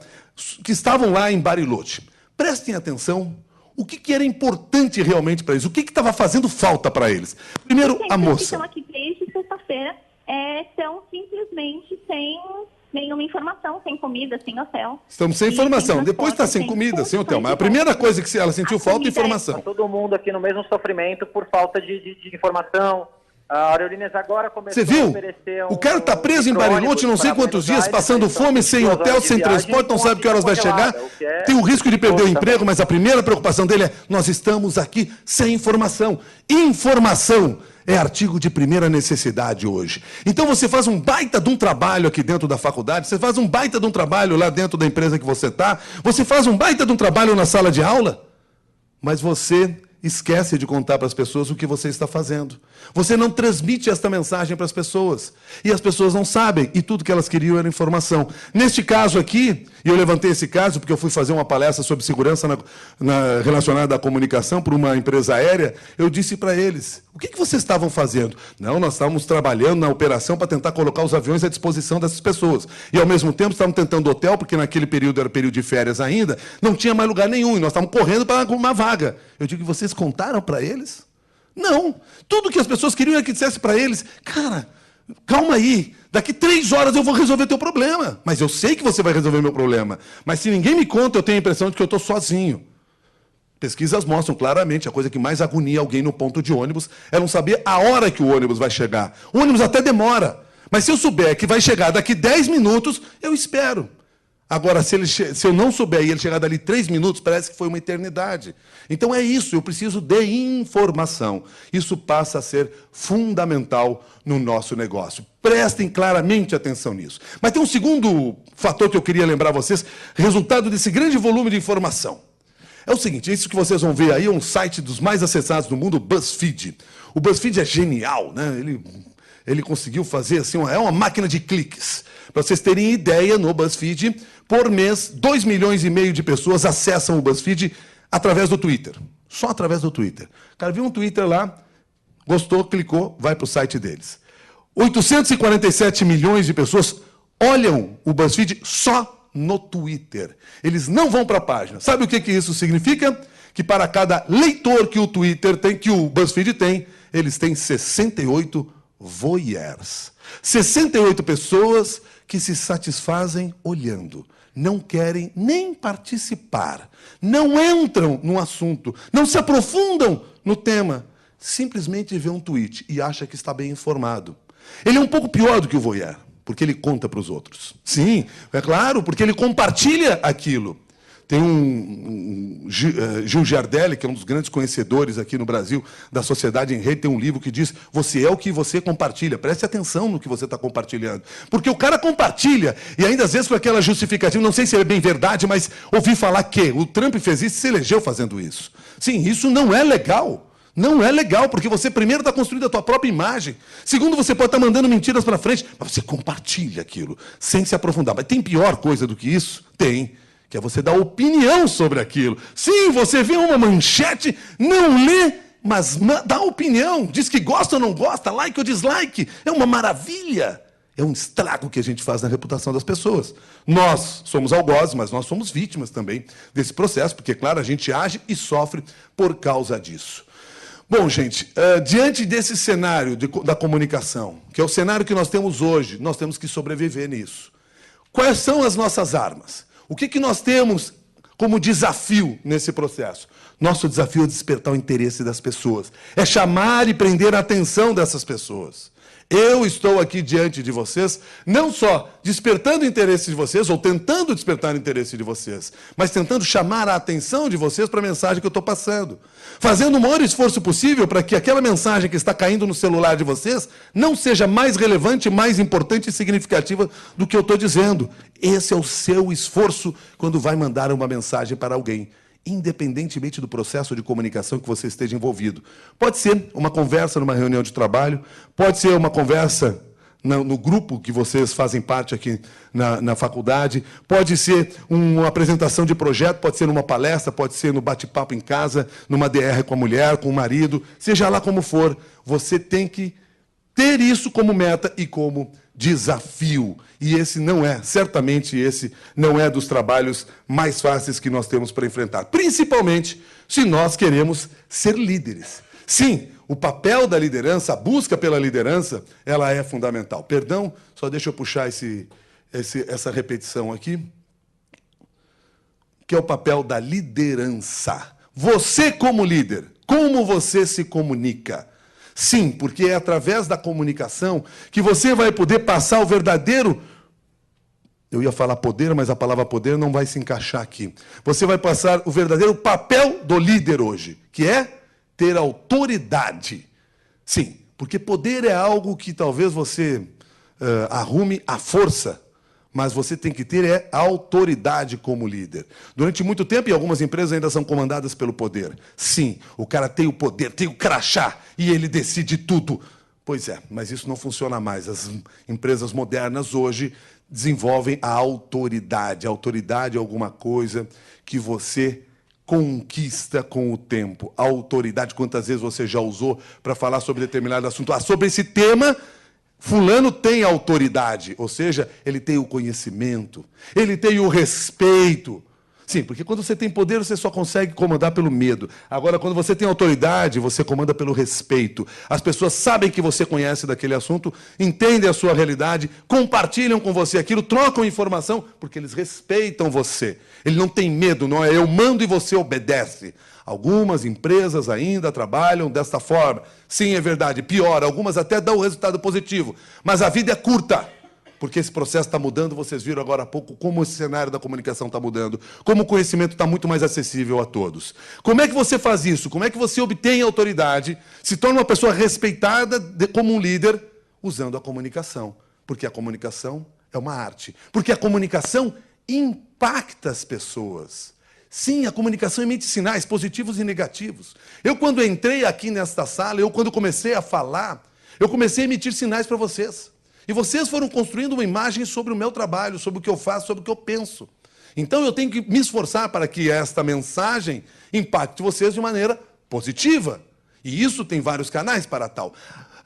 que estavam lá em Bariloche. Prestem atenção, o que era importante realmente para eles, o que estava fazendo falta para eles. Primeiro, a moça. Que estão aqui desde sexta-feira, estão simplesmente sem nenhuma informação, sem comida, sem hotel. Estamos sem informação. Depois está sem comida, sem hotel. Mas a primeira coisa que ela sentiu falta é informação. Tá todo mundo aqui no mesmo sofrimento por falta de informação. A Aerolíneas agora começou a oferecer o cara está preso em Bariloche não sei quantos dias, passando fome, sem hotel, sem transporte, não sabe que horas vai chegar. Tem o risco de perder o emprego, mas a primeira preocupação dele é: nós estamos aqui sem informação. Informação é artigo de primeira necessidade hoje. Então você faz um baita de um trabalho aqui dentro da faculdade, você faz um baita de um trabalho lá dentro da empresa que você está, você faz um baita de um trabalho na sala de aula, mas você esquece de contar para as pessoas o que você está fazendo. Você não transmite esta mensagem para as pessoas. E as pessoas não sabem. E tudo que elas queriam era informação. Neste caso aqui, e eu levantei esse caso porque eu fui fazer uma palestra sobre segurança relacionada à comunicação para uma empresa aérea, eu disse para eles: o que vocês estavam fazendo? Não, nós estávamos trabalhando na operação para tentar colocar os aviões à disposição dessas pessoas. E, ao mesmo tempo, estávamos tentando hotel, porque naquele período era período de férias ainda, não tinha mais lugar nenhum, e nós estávamos correndo para uma vaga. Eu digo: vocês contaram para eles? Não. Tudo que as pessoas queriam era que dissesse para eles: cara, calma aí, daqui 3 horas eu vou resolver teu problema. Mas eu sei que você vai resolver meu problema. Mas se ninguém me conta, eu tenho a impressão de que eu estou sozinho. Pesquisas mostram claramente, a coisa que mais agonia alguém no ponto de ônibus é não saber a hora que o ônibus vai chegar. O ônibus até demora, mas se eu souber que vai chegar daqui 10 minutos, eu espero. Agora, se eu não souber e ele chegar dali 3 minutos, parece que foi uma eternidade. Então é isso, eu preciso de informação. Isso passa a ser fundamental no nosso negócio. Prestem claramente atenção nisso. Mas tem um segundo fator que eu queria lembrar a vocês, resultado desse grande volume de informação. É o seguinte, isso que vocês vão ver aí é um site dos mais acessados do mundo, o BuzzFeed. O BuzzFeed é genial, né? Ele conseguiu fazer assim, é uma máquina de cliques. Para vocês terem ideia, no BuzzFeed, por mês, 2,5 milhões de pessoas acessam o BuzzFeed através do Twitter. Só através do Twitter. O cara viu um Twitter lá, gostou, clicou, vai para o site deles. 847 milhões de pessoas olham o BuzzFeed só no Twitter. Eles não vão para a página. Sabe o que isso significa? Que para cada leitor que o Twitter tem, que o BuzzFeed tem, eles têm 68 voyeurs. 68 pessoas que se satisfazem olhando. Não querem nem participar. Não entram no assunto. Não se aprofundam no tema. Simplesmente vê um tweet e acha que está bem informado. Ele é um pouco pior do que o voyeur, porque ele conta para os outros. Sim, é claro, porque ele compartilha aquilo. Tem Gil Giardelli, que é um dos grandes conhecedores aqui no Brasil da sociedade em rede, tem um livro que diz: você é o que você compartilha. Preste atenção no que você está compartilhando. Porque o cara compartilha, e ainda às vezes com aquela justificativa, não sei se é bem verdade, mas ouvi falar que o Trump fez isso e se elegeu fazendo isso. Sim, isso não é legal. Não é legal, porque você primeiro está construindo a tua própria imagem. Segundo, você pode estar mandando mentiras para frente, mas você compartilha aquilo, sem se aprofundar. Mas tem pior coisa do que isso? Tem. Que é você dar opinião sobre aquilo. Sim, você vê uma manchete, não lê, mas dá opinião. Diz que gosta ou não gosta, like ou dislike. É uma maravilha. É um estrago que a gente faz na reputação das pessoas. Nós somos algozes, mas nós somos vítimas também desse processo, porque, claro, a gente age e sofre por causa disso. Bom, gente, diante desse cenário da comunicação, que é o cenário que nós temos hoje, nós temos que sobreviver nisso. Quais são as nossas armas? O que nós temos como desafio nesse processo? Nosso desafio é despertar o interesse das pessoas. É chamar e prender a atenção dessas pessoas. Eu estou aqui diante de vocês, não só despertando o interesse de vocês, ou tentando despertar o interesse de vocês, mas tentando chamar a atenção de vocês para a mensagem que eu estou passando. Fazendo o maior esforço possível para que aquela mensagem que está caindo no celular de vocês não seja mais relevante, mais importante e significativa do que eu estou dizendo. Esse é o seu esforço quando vai mandar uma mensagem para alguém, independentemente do processo de comunicação que você esteja envolvido. Pode ser uma conversa numa reunião de trabalho, pode ser uma conversa no grupo que vocês fazem parte aqui na faculdade, pode ser uma apresentação de projeto, pode ser numa palestra, pode ser no bate-papo em casa, numa DR com a mulher, com o marido, seja lá como for, você tem que ter isso como meta e como desafio. E certamente esse não é dos trabalhos mais fáceis que nós temos para enfrentar, principalmente se nós queremos ser líderes. Sim, o papel da liderança, a busca pela liderança, ela é fundamental. Perdão, só deixa eu puxar essa repetição aqui, que é o papel da liderança. Você como líder, como você se comunica? Sim, porque é através da comunicação que você vai poder passar o verdadeiro... Eu ia falar poder, mas a palavra poder não vai se encaixar aqui. Você vai passar o verdadeiro papel do líder hoje, que é ter autoridade. Sim, porque poder é algo que talvez você arrume à força, mas você tem que ter a autoridade como líder. Durante muito tempo, e algumas empresas ainda são comandadas pelo poder. Sim, o cara tem o poder, tem o crachá, e ele decide tudo. Pois é, mas isso não funciona mais. As empresas modernas hoje desenvolvem a autoridade. A autoridade é alguma coisa que você conquista com o tempo. A autoridade, quantas vezes você já usou para falar sobre determinado assunto? Sobre esse tema, fulano tem autoridade, ou seja, ele tem o conhecimento, ele tem o respeito. Sim, porque quando você tem poder, você só consegue comandar pelo medo. Agora, quando você tem autoridade, você comanda pelo respeito. As pessoas sabem que você conhece daquele assunto, entendem a sua realidade, compartilham com você aquilo, trocam informação, porque eles respeitam você. Ele não tem medo, não é eu mando e você obedece. Algumas empresas ainda trabalham desta forma. Sim, é verdade, pior, algumas até dão resultado positivo. Mas a vida é curta. Porque esse processo está mudando, vocês viram agora há pouco como esse cenário da comunicação está mudando, como o conhecimento está muito mais acessível a todos. Como é que você faz isso? Como é que você obtém autoridade, se torna uma pessoa respeitada como um líder, usando a comunicação? Porque a comunicação é uma arte. Porque a comunicação impacta as pessoas. Sim, a comunicação emite sinais positivos e negativos. Eu, quando entrei aqui nesta sala, quando comecei a falar, eu comecei a emitir sinais para vocês. E vocês foram construindo uma imagem sobre o meu trabalho, sobre o que eu faço, sobre o que eu penso. Então eu tenho que me esforçar para que esta mensagem impacte vocês de maneira positiva. E isso tem vários canais para tal.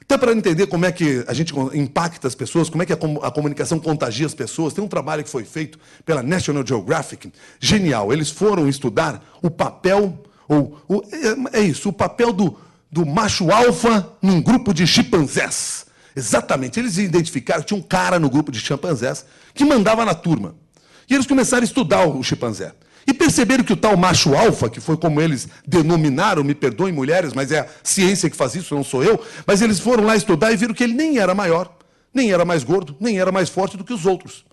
Até para entender como é que a gente impacta as pessoas, como é que a comunicação contagia as pessoas, tem um trabalho que foi feito pela National Geographic, genial. Eles foram estudar o papel, o papel do macho alfa num grupo de chimpanzés. Exatamente, eles identificaram que tinha um cara no grupo de chimpanzés que mandava na turma. E eles começaram a estudar o chimpanzé. E perceberam que o tal macho alfa, que foi como eles denominaram, me perdoem mulheres, mas é a ciência que faz isso, não sou eu, mas eles foram lá estudar e viram que ele nem era maior, nem era mais gordo, nem era mais forte do que os outros.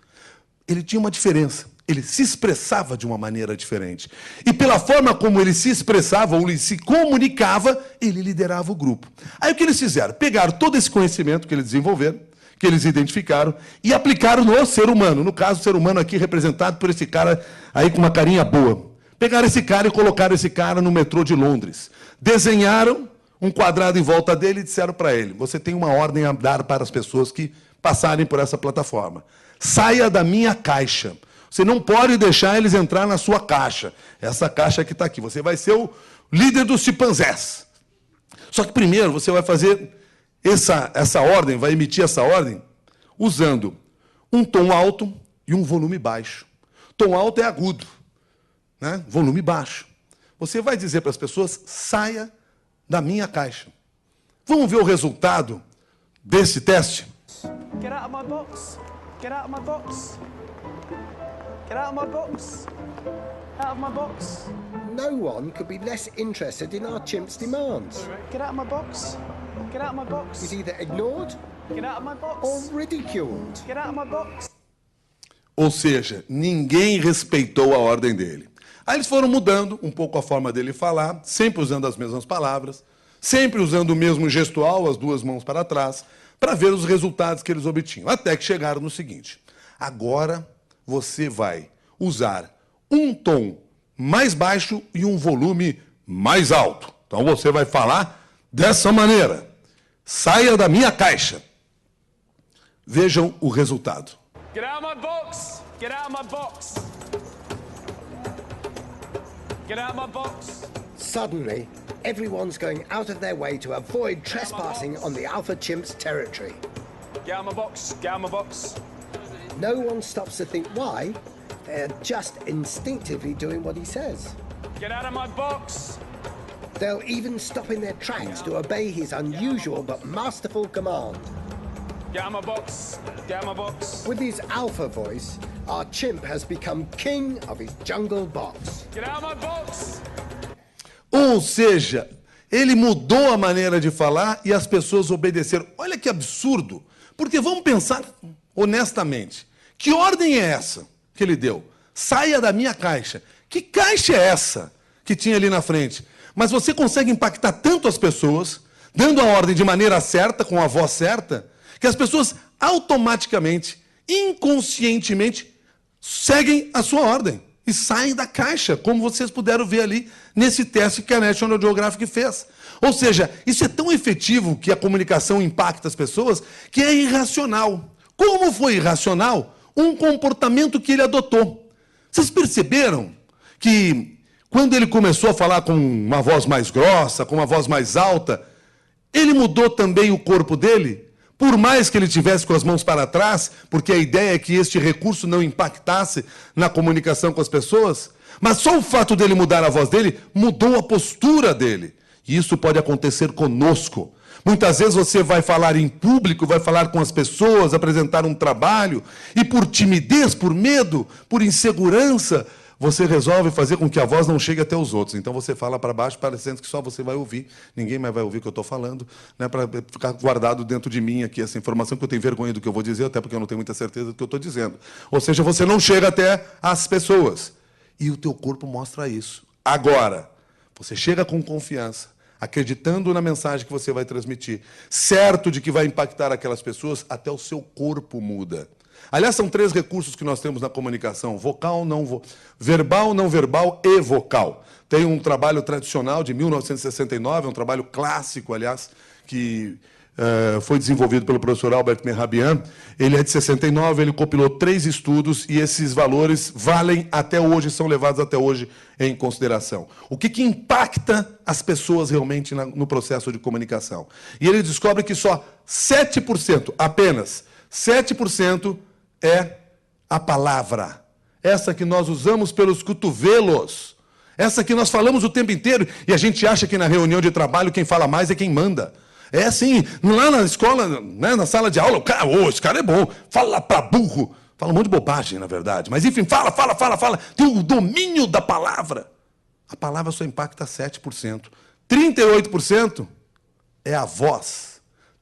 Ele tinha uma diferença. Ele se expressava de uma maneira diferente. E pela forma como ele se expressava, ou ele se comunicava, ele liderava o grupo. Aí o que eles fizeram? Pegaram todo esse conhecimento que eles desenvolveram, que eles identificaram, e aplicaram no ser humano. No caso, o ser humano aqui representado por esse cara aí com uma carinha boa. Pegaram esse cara e colocaram esse cara no metrô de Londres. Desenharam um quadrado em volta dele e disseram para ele: você tem uma ordem a dar para as pessoas que passarem por essa plataforma. Saia da minha caixa. Você não pode deixar eles entrar na sua caixa. Essa caixa que está aqui. Você vai ser o líder dos chimpanzés. Só que primeiro você vai fazer essa ordem, vai emitir essa ordem, usando um tom alto e um volume baixo. Tom alto é agudo, né? Volume baixo. Você vai dizer para as pessoas: saia da minha caixa. Vamos ver o resultado desse teste? Get out of my box. Get out of my box. Get out of my box. Out of my box. No one could be less interested in our chimp's demands. Get out of my box. Get out of my box. He's either ignored Get out of my box. or ridiculed. Get out of my box. Ou seja, ninguém respeitou a ordem dele. Aí eles foram mudando um pouco a forma dele falar, sempre usando as mesmas palavras, sempre usando o mesmo gestual, as duas mãos para trás, para ver os resultados que eles obtinham. Até que chegaram no seguinte: agora você vai usar um tom mais baixo e um volume mais alto. Então você vai falar dessa maneira: saia da minha caixa. Vejam o resultado. Get out of my box! Get out of my box! Get out of my box! Suddenly, everyone's going out of their way to avoid trespassing on the Alpha Chimp's territory. Get out of my box! Get out of my box! No one stops to think why. They're just instinctively doing what he says. Get out of my box! They'll even stop in their tracks to obey his unusual but masterful command. Get out of my box! Get out of my box! With his alpha voice, our chimp has become king of his jungle box. Get out of my box! Ou seja, ele mudou a maneira de falar e as pessoas obedeceram. Olha que absurdo. Porque vamos pensar honestamente. Que ordem é essa que ele deu? Saia da minha caixa. Que caixa é essa que tinha ali na frente? Mas você consegue impactar tanto as pessoas, dando a ordem de maneira certa, com a voz certa, que as pessoas automaticamente, inconscientemente, seguem a sua ordem e saem da caixa, como vocês puderam ver ali nesse teste que a National Geographic fez. Ou seja, isso é tão efetivo que a comunicação impacta as pessoas que é irracional. Como foi irracional? Um comportamento que ele adotou. Vocês perceberam que quando ele começou a falar com uma voz mais grossa, com uma voz mais alta, ele mudou também o corpo dele? Por mais que ele tivesse com as mãos para trás, porque a ideia é que este recurso não impactasse na comunicação com as pessoas, mas só o fato dele mudar a voz dele mudou a postura dele. E isso pode acontecer conosco. Muitas vezes você vai falar em público, vai falar com as pessoas, apresentar um trabalho, e por timidez, por medo, por insegurança, você resolve fazer com que a voz não chegue até os outros. Então você fala para baixo, parecendo que só você vai ouvir, ninguém mais vai ouvir o que eu estou falando, né, para ficar guardado dentro de mim aqui essa informação, que eu tenho vergonha do que eu vou dizer, até porque eu não tenho muita certeza do que eu estou dizendo. Ou seja, você não chega até as pessoas. E o teu corpo mostra isso. Agora, você chega com confiança, acreditando na mensagem que você vai transmitir, certo de que vai impactar aquelas pessoas, até o seu corpo muda. Aliás, são 3 recursos que nós temos na comunicação: vocal, verbal, não verbal e vocal. Tem um trabalho tradicional de 1969, um trabalho clássico, aliás, que foi desenvolvido pelo professor Albert Mehrabian. Ele é de 69, ele compilou 3 estudos e esses valores valem até hoje, são levados até hoje em consideração. O que impacta as pessoas realmente no processo de comunicação? E ele descobre que só 7%, apenas 7%, é a palavra. Essa que nós usamos pelos cotovelos. Essa que nós falamos o tempo inteiro e a gente acha que na reunião de trabalho quem fala mais é quem manda. É assim, lá na escola, né, na sala de aula, esse cara é bom, fala pra burro. Fala um monte de bobagem, na verdade. Mas enfim, fala. Tem o domínio da palavra. A palavra só impacta 7%. 38% é a voz.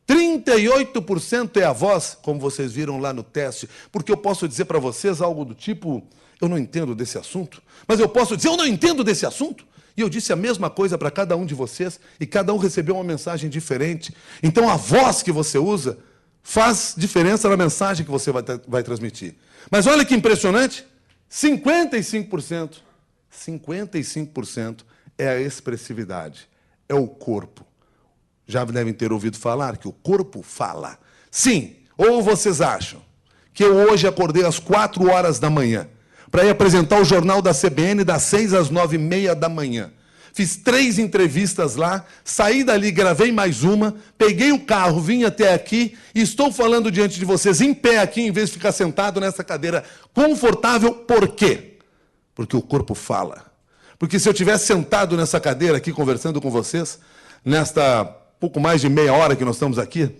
38% é a voz, como vocês viram lá no teste, porque eu posso dizer para vocês algo do tipo, eu não entendo desse assunto, mas eu posso dizer, eu não entendo desse assunto, e eu disse a mesma coisa para cada um de vocês, e cada um recebeu uma mensagem diferente. Então a voz que você usa faz diferença na mensagem que você vai transmitir. Mas olha que impressionante, 55% é a expressividade, é o corpo. Já devem ter ouvido falar que o corpo fala. Sim, ou vocês acham que eu hoje acordei às 4 horas da manhã para ir apresentar o jornal da CBN das 6 às 9h30 da manhã. Fiz 3 entrevistas lá, saí dali, gravei mais uma, peguei o carro, vim até aqui e estou falando diante de vocês em pé aqui, em vez de ficar sentado nessa cadeira confortável. Por quê? Porque o corpo fala. Porque se eu tivesse sentado nessa cadeira aqui conversando com vocês, nesta pouco mais de meia hora que nós estamos aqui,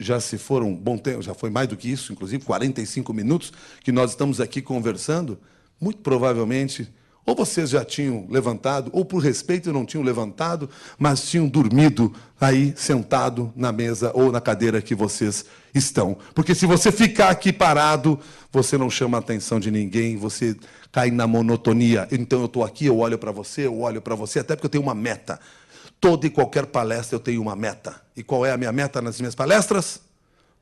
já se for um bom tempo, já foi mais do que isso, inclusive 45 minutos que nós estamos aqui conversando, muito provavelmente, ou vocês já tinham levantado, ou por respeito não tinham levantado, mas tinham dormido aí sentado na mesa ou na cadeira que vocês estão. Porque se você ficar aqui parado, você não chama a atenção de ninguém, você cai na monotonia. Então eu estou aqui, eu olho para você, até porque eu tenho uma meta. Toda e qualquer palestra eu tenho uma meta. E qual é a minha meta nas minhas palestras?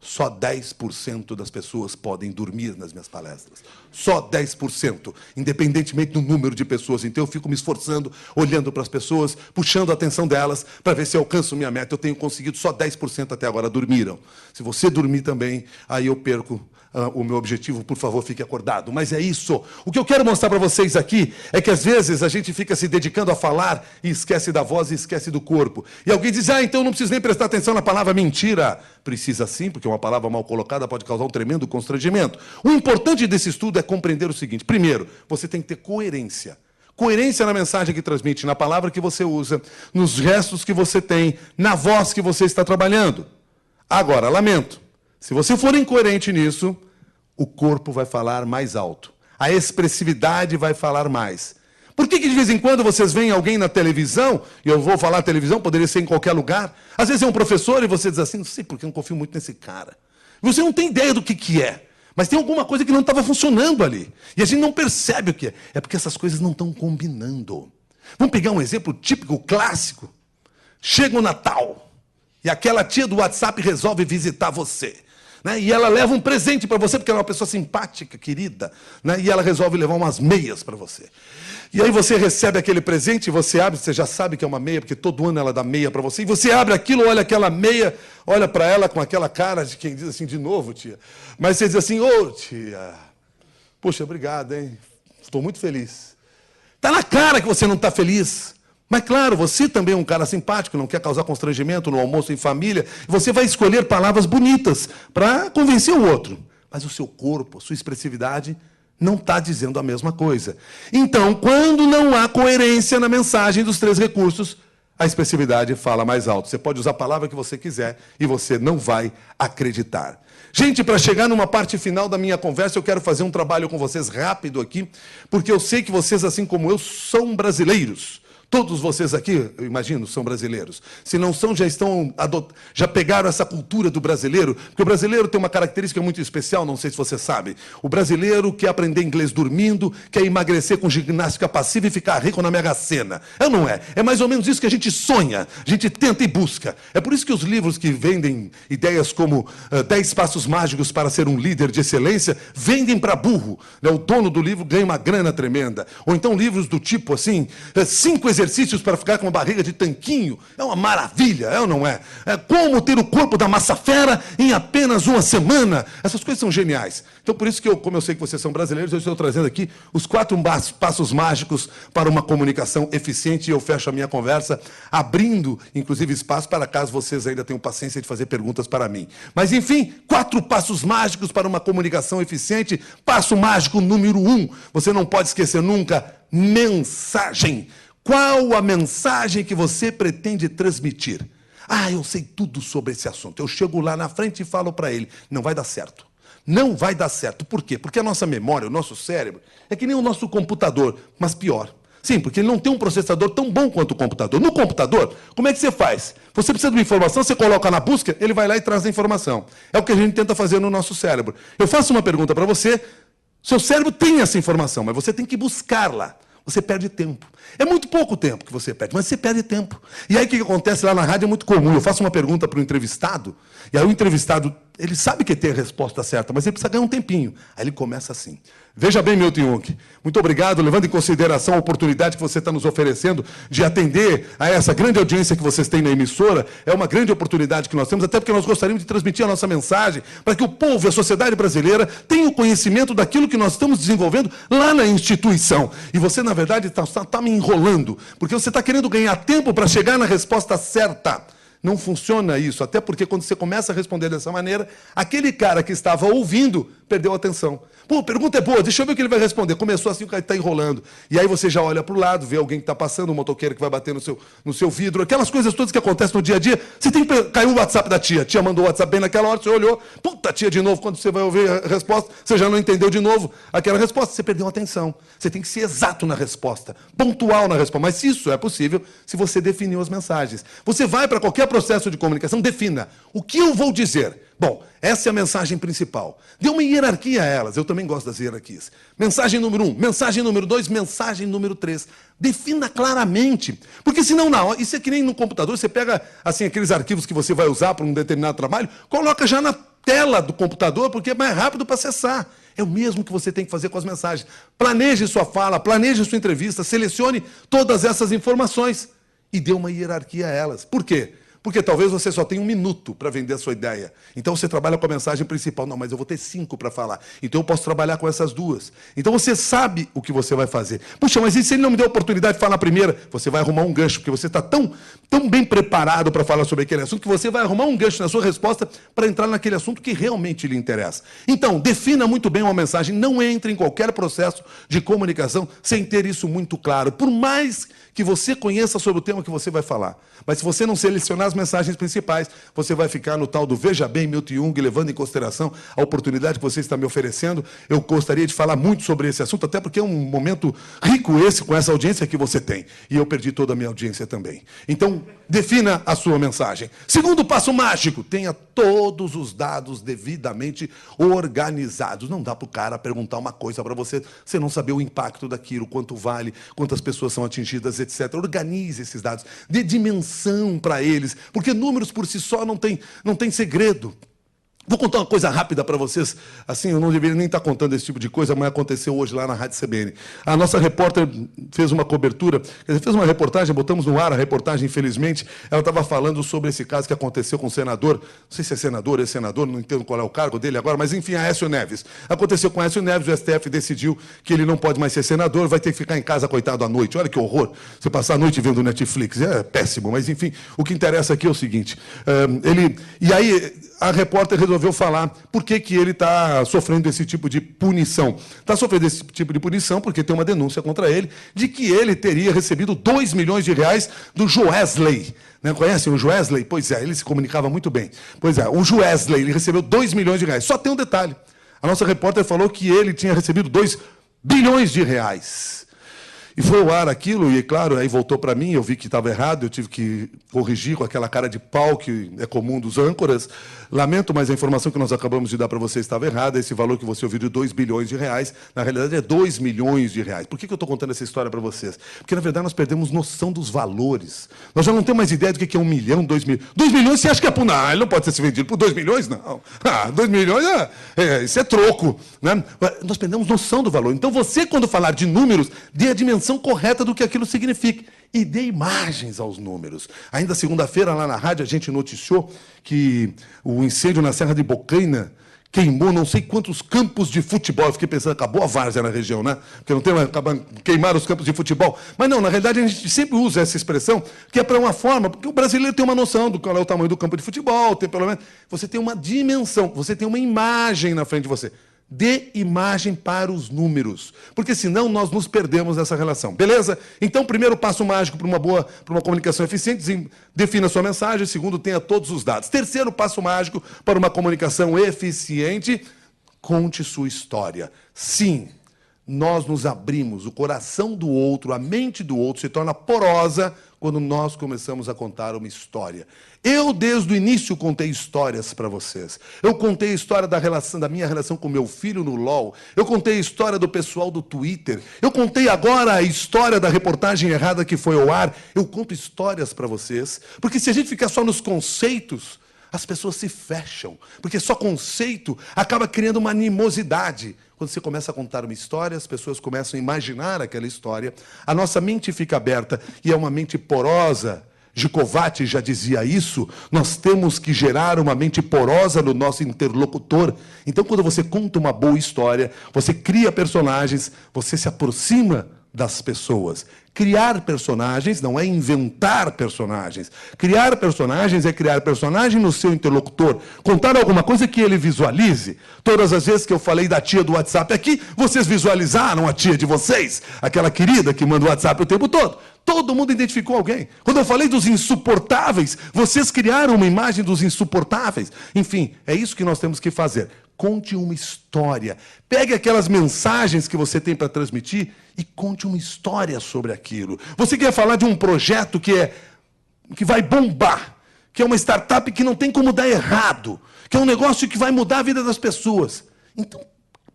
Só 10% das pessoas podem dormir nas minhas palestras. Só 10%, independentemente do número de pessoas. Então, eu fico me esforçando, olhando para as pessoas, puxando a atenção delas, para ver se eu alcanço minha meta. Eu tenho conseguido, só 10% até agora dormiram. Se você dormir também, aí eu perco o meu objetivo. Por favor, fique acordado. Mas é isso. O que eu quero mostrar para vocês aqui é que, às vezes, a gente fica se dedicando a falar e esquece da voz e esquece do corpo. E alguém diz, então eu não preciso nem prestar atenção na palavra mentira. Precisa sim, porque uma palavra mal colocada pode causar um tremendo constrangimento. O importante desse estudo é compreender o seguinte. Primeiro, você tem que ter coerência. Coerência na mensagem que transmite, na palavra que você usa, nos gestos que você tem, na voz que você está trabalhando. Agora, lamento. Se você for incoerente nisso, o corpo vai falar mais alto. A expressividade vai falar mais. Por que de vez em quando vocês veem alguém na televisão, e eu vou falar televisão, poderia ser em qualquer lugar, às vezes é um professor e você diz assim, não sei porque eu não confio muito nesse cara. Você não tem ideia do que é, mas tem alguma coisa que não estava funcionando ali. E a gente não percebe o que é. É porque essas coisas não estão combinando. Vamos pegar um exemplo típico, clássico. Chega o Natal, e aquela tia do WhatsApp resolve visitar você. Né? E ela leva um presente para você, porque ela é uma pessoa simpática, querida. Né? E ela resolve levar umas meias para você. E aí você recebe aquele presente, você abre, você já sabe que é uma meia, porque todo ano ela dá meia para você. E você abre aquilo, olha aquela meia, olha para ela com aquela cara de quem diz assim, de novo, tia. Mas você diz assim, tia, poxa, obrigado, hein? Estou muito feliz. Está na cara que você não está feliz. Mas, claro, você também é um cara simpático, não quer causar constrangimento no almoço em família. Você vai escolher palavras bonitas para convencer o outro. Mas o seu corpo, a sua expressividade, não está dizendo a mesma coisa. Então, quando não há coerência na mensagem dos 3 recursos, a expressividade fala mais alto. Você pode usar a palavra que você quiser e você não vai acreditar. Gente, para chegar numa parte final da minha conversa, eu quero fazer um trabalho com vocês rápido aqui, porque eu sei que vocês, assim como eu, são brasileiros. Todos vocês aqui, eu imagino, são brasileiros. Se não são, já pegaram essa cultura do brasileiro, porque o brasileiro tem uma característica muito especial, não sei se você sabe. O brasileiro quer aprender inglês dormindo, quer emagrecer com ginástica passiva e ficar rico na Mega Sena. É ou não é? É mais ou menos isso que a gente sonha, a gente tenta e busca. É por isso que os livros que vendem ideias como 10 passos mágicos para ser um líder de excelência, vendem para burro. O dono do livro ganha uma grana tremenda. Ou então livros do tipo assim, 5 exercícios para ficar com uma barriga de tanquinho. É uma maravilha, é ou não é? É como ter o corpo da massa fera em apenas uma semana. Essas coisas são geniais. Então, por isso que como eu sei que vocês são brasileiros, eu estou trazendo aqui os 4 passos mágicos para uma comunicação eficiente. E eu fecho a minha conversa abrindo, inclusive, espaço para caso vocês ainda tenham paciência de fazer perguntas para mim. Mas, enfim, 4 passos mágicos para uma comunicação eficiente. Passo mágico número 1. Você não pode esquecer nunca, mensagem. Qual a mensagem que você pretende transmitir? Eu sei tudo sobre esse assunto. Eu chego lá na frente e falo para ele, não vai dar certo. Não vai dar certo. Por quê? Porque a nossa memória, o nosso cérebro, é que nem o nosso computador, mas pior. Sim, porque ele não tem um processador tão bom quanto o computador. No computador, como é que você faz? Você precisa de uma informação, você coloca na busca, ele vai lá e traz a informação. É o que a gente tenta fazer no nosso cérebro. Eu faço uma pergunta para você, seu cérebro tem essa informação, mas você tem que buscá-la. Você perde tempo. É muito pouco tempo que você perde, mas você perde tempo. E aí o que acontece lá na rádio é muito comum. Eu faço uma pergunta para o entrevistado, e aí o entrevistado, ele sabe que tem a resposta certa, mas ele precisa ganhar um tempinho. Aí ele começa assim. Veja bem, Milton Jung, muito obrigado, levando em consideração a oportunidade que você está nos oferecendo de atender a essa grande audiência que vocês têm na emissora. É uma grande oportunidade que nós temos, até porque nós gostaríamos de transmitir a nossa mensagem para que o povo e a sociedade brasileira tenham o conhecimento daquilo que nós estamos desenvolvendo lá na instituição. E você, na verdade, está me enrolando, porque você está querendo ganhar tempo para chegar na resposta certa. Não funciona isso, até porque quando você começa a responder dessa maneira, aquele cara que estava ouvindo perdeu a atenção. Pô, a pergunta é boa, deixa eu ver o que ele vai responder. Começou assim, o cara está enrolando. E aí você já olha para o lado, vê alguém que está passando, um motoqueiro que vai bater no seu vidro, aquelas coisas todas que acontecem no dia a dia. Você tem que cair o WhatsApp da tia. A tia mandou o WhatsApp bem naquela hora, você olhou, puta, tia de novo, quando você vai ouvir a resposta, você já não entendeu de novo aquela resposta, você perdeu a atenção. Você tem que ser exato na resposta, pontual na resposta. Mas isso é possível se você definiu as mensagens. Você vai para qualquer processo de comunicação, defina o que eu vou dizer. Bom, essa é a mensagem principal. Dê uma hierarquia a elas, eu também gosto das hierarquias. Mensagem número 1, mensagem número 2, mensagem número 3. Defina claramente, porque senão não, isso é que nem no computador, você pega assim, aqueles arquivos que você vai usar para um determinado trabalho, coloca já tela do computador, porque é mais rápido para acessar. É o mesmo que você tem que fazer com as mensagens. Planeje sua fala, planeje sua entrevista, selecione todas essas informações e dê uma hierarquia a elas. Por quê? Porque talvez você só tenha 1 minuto para vender a sua ideia. Então você trabalha com a mensagem principal. Não, mas eu vou ter 5 para falar. Então eu posso trabalhar com essas 2. Então você sabe o que você vai fazer. Puxa, mas e se ele não me der a oportunidade de falar a primeira? Você vai arrumar um gancho, porque você está tão bem preparado para falar sobre aquele assunto que você vai arrumar um gancho na sua resposta para entrar naquele assunto que realmente lhe interessa. Então, defina muito bem uma mensagem. Não entre em qualquer processo de comunicação sem ter isso muito claro. Por mais que você conheça sobre o tema que você vai falar. Mas se você não selecionar as mensagens principais, você vai ficar no tal do veja bem, Milton Jung, levando em consideração a oportunidade que você está me oferecendo. Eu gostaria de falar muito sobre esse assunto, até porque é um momento rico esse, com essa audiência que você tem. E eu perdi toda a minha audiência também. Então, defina a sua mensagem. Segundo passo mágico, tenha todos os dados devidamente organizados. Não dá para o cara perguntar uma coisa para você não saber o impacto daquilo, quanto vale, quantas pessoas são atingidas, etc. Organize esses dados, dê dimensão para eles, porque números por si só não tem segredo. Vou contar uma coisa rápida para vocês. Assim, eu não deveria nem estar contando esse tipo de coisa, mas aconteceu hoje lá na Rádio CBN. A nossa repórter fez uma cobertura, fez uma reportagem, botamos no ar a reportagem, infelizmente. Ela estava falando sobre esse caso que aconteceu com o senador, não sei se é senador, ex-senador, não entendo qual é o cargo dele agora, mas enfim, Aécio Neves. Aconteceu com Aécio Neves, o STF decidiu que ele não pode mais ser senador, vai ter que ficar em casa, coitado, à noite. Olha que horror, você passar a noite vendo Netflix, é péssimo, mas enfim, o que interessa aqui é o seguinte, e aí a repórter resolveu falar por que ele está sofrendo esse tipo de punição. Está sofrendo esse tipo de punição porque tem uma denúncia contra ele de que ele teria recebido 2 milhões de reais do Joesley. Né? Conhecem o Joesley? Pois é, ele se comunicava muito bem. Pois é, o Joesley, ele recebeu 2 milhões de reais. Só tem um detalhe. A nossa repórter falou que ele tinha recebido 2 bilhões de reais. E foi ao ar aquilo, e claro, aí voltou para mim, eu vi que estava errado, eu tive que corrigir com aquela cara de pau que é comum dos âncoras. Lamento, mas a informação que nós acabamos de dar para você estava errada. Esse valor que você ouviu de 2 bilhões de reais, na realidade é 2 milhões de reais. Por que eu estou contando essa história para vocês? Porque, na verdade, nós perdemos noção dos valores. Nós já não temos mais ideia do que é 1 milhão, 2 milhões. 2 milhões você acha que é por... Não, ele não pode ser vendido por 2 milhões, não. 2 milhões, isso é troco. Né? Nós perdemos noção do valor. Então, você, quando falar de números, dê a dimensão correta do que aquilo significa. E dê imagens aos números. Ainda segunda-feira, lá na rádio, a gente noticiou que o incêndio na Serra de Bocaina queimou não sei quantos campos de futebol. Eu fiquei pensando, acabou a várzea na região, né? Porque não tem mais, queimar os campos de futebol. Mas não, na realidade, a gente sempre usa essa expressão, que é para uma forma, porque o brasileiro tem uma noção do qual é o tamanho do campo de futebol, tem pelo menos, você tem uma dimensão, você tem uma imagem na frente de você. Dê imagem para os números, porque senão nós nos perdemos nessa relação. Beleza? Então, primeiro passo mágico para uma comunicação eficiente, defina a sua mensagem. Segundo, tenha todos os dados. Terceiro passo mágico para uma comunicação eficiente, conte sua história. Sim, nós nos abrimos, o coração do outro, a mente do outro se torna porosa quando nós começamos a contar uma história. Eu, desde o início, contei histórias para vocês. Eu contei a história da minha relação com meu filho no LOL. Eu contei a história do pessoal do Twitter. Eu contei agora a história da reportagem errada que foi ao ar. Eu conto histórias para vocês, porque se a gente ficar só nos conceitos, as pessoas se fecham, porque só conceito acaba criando uma animosidade. Quando você começa a contar uma história, as pessoas começam a imaginar aquela história, a nossa mente fica aberta e é uma mente porosa. Gicovati já dizia isso, nós temos que gerar uma mente porosa no nosso interlocutor. Então, quando você conta uma boa história, você cria personagens, você se aproxima das pessoas. Criar personagens não é inventar personagens. Criar personagens é criar personagem no seu interlocutor. Contar alguma coisa que ele visualize. Todas as vezes que eu falei da tia do WhatsApp aqui, vocês visualizaram a tia de vocês? Aquela querida que manda o WhatsApp o tempo todo. Todo mundo identificou alguém. Quando eu falei dos insuportáveis, vocês criaram uma imagem dos insuportáveis. Enfim, é isso que nós temos que fazer. Conte uma história. Pegue aquelas mensagens que você tem para transmitir e conte uma história sobre aquilo. Você quer falar de um projeto que vai bombar, que é uma startup que não tem como dar errado, que é um negócio que vai mudar a vida das pessoas. Então,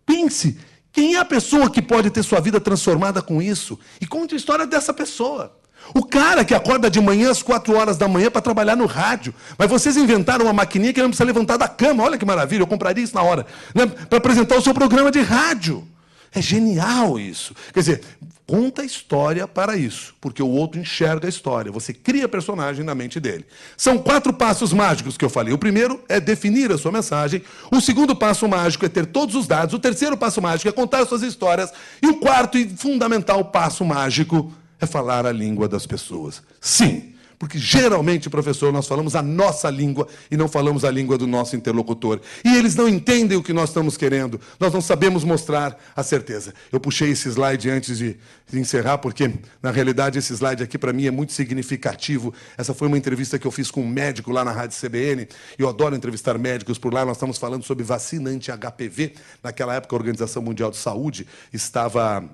pense, quem é a pessoa que pode ter sua vida transformada com isso? E conte a história dessa pessoa. O cara que acorda de manhã às 4 horas da manhã para trabalhar no rádio. Mas vocês inventaram uma maquininha que não precisa levantar da cama. Olha que maravilha, eu compraria isso na hora. Né? Para apresentar o seu programa de rádio. É genial isso. Quer dizer, conta a história para isso, porque o outro enxerga a história. Você cria personagem na mente dele. São 4 passos mágicos que eu falei. O primeiro é definir a sua mensagem. O segundo passo mágico é ter todos os dados. O terceiro passo mágico é contar as suas histórias. E o quarto e fundamental passo mágico é falar a língua das pessoas. Sim, porque geralmente, professor, nós falamos a nossa língua e não falamos a língua do nosso interlocutor. E eles não entendem o que nós estamos querendo. Nós não sabemos mostrar a certeza. Eu puxei esse slide antes de encerrar, porque, na realidade, esse slide aqui, para mim, é muito significativo. Essa foi uma entrevista que eu fiz com um médico lá na Rádio CBN. E eu adoro entrevistar médicos por lá. Nós estamos falando sobre vacina anti-HPV. Naquela época, a Organização Mundial de Saúde estava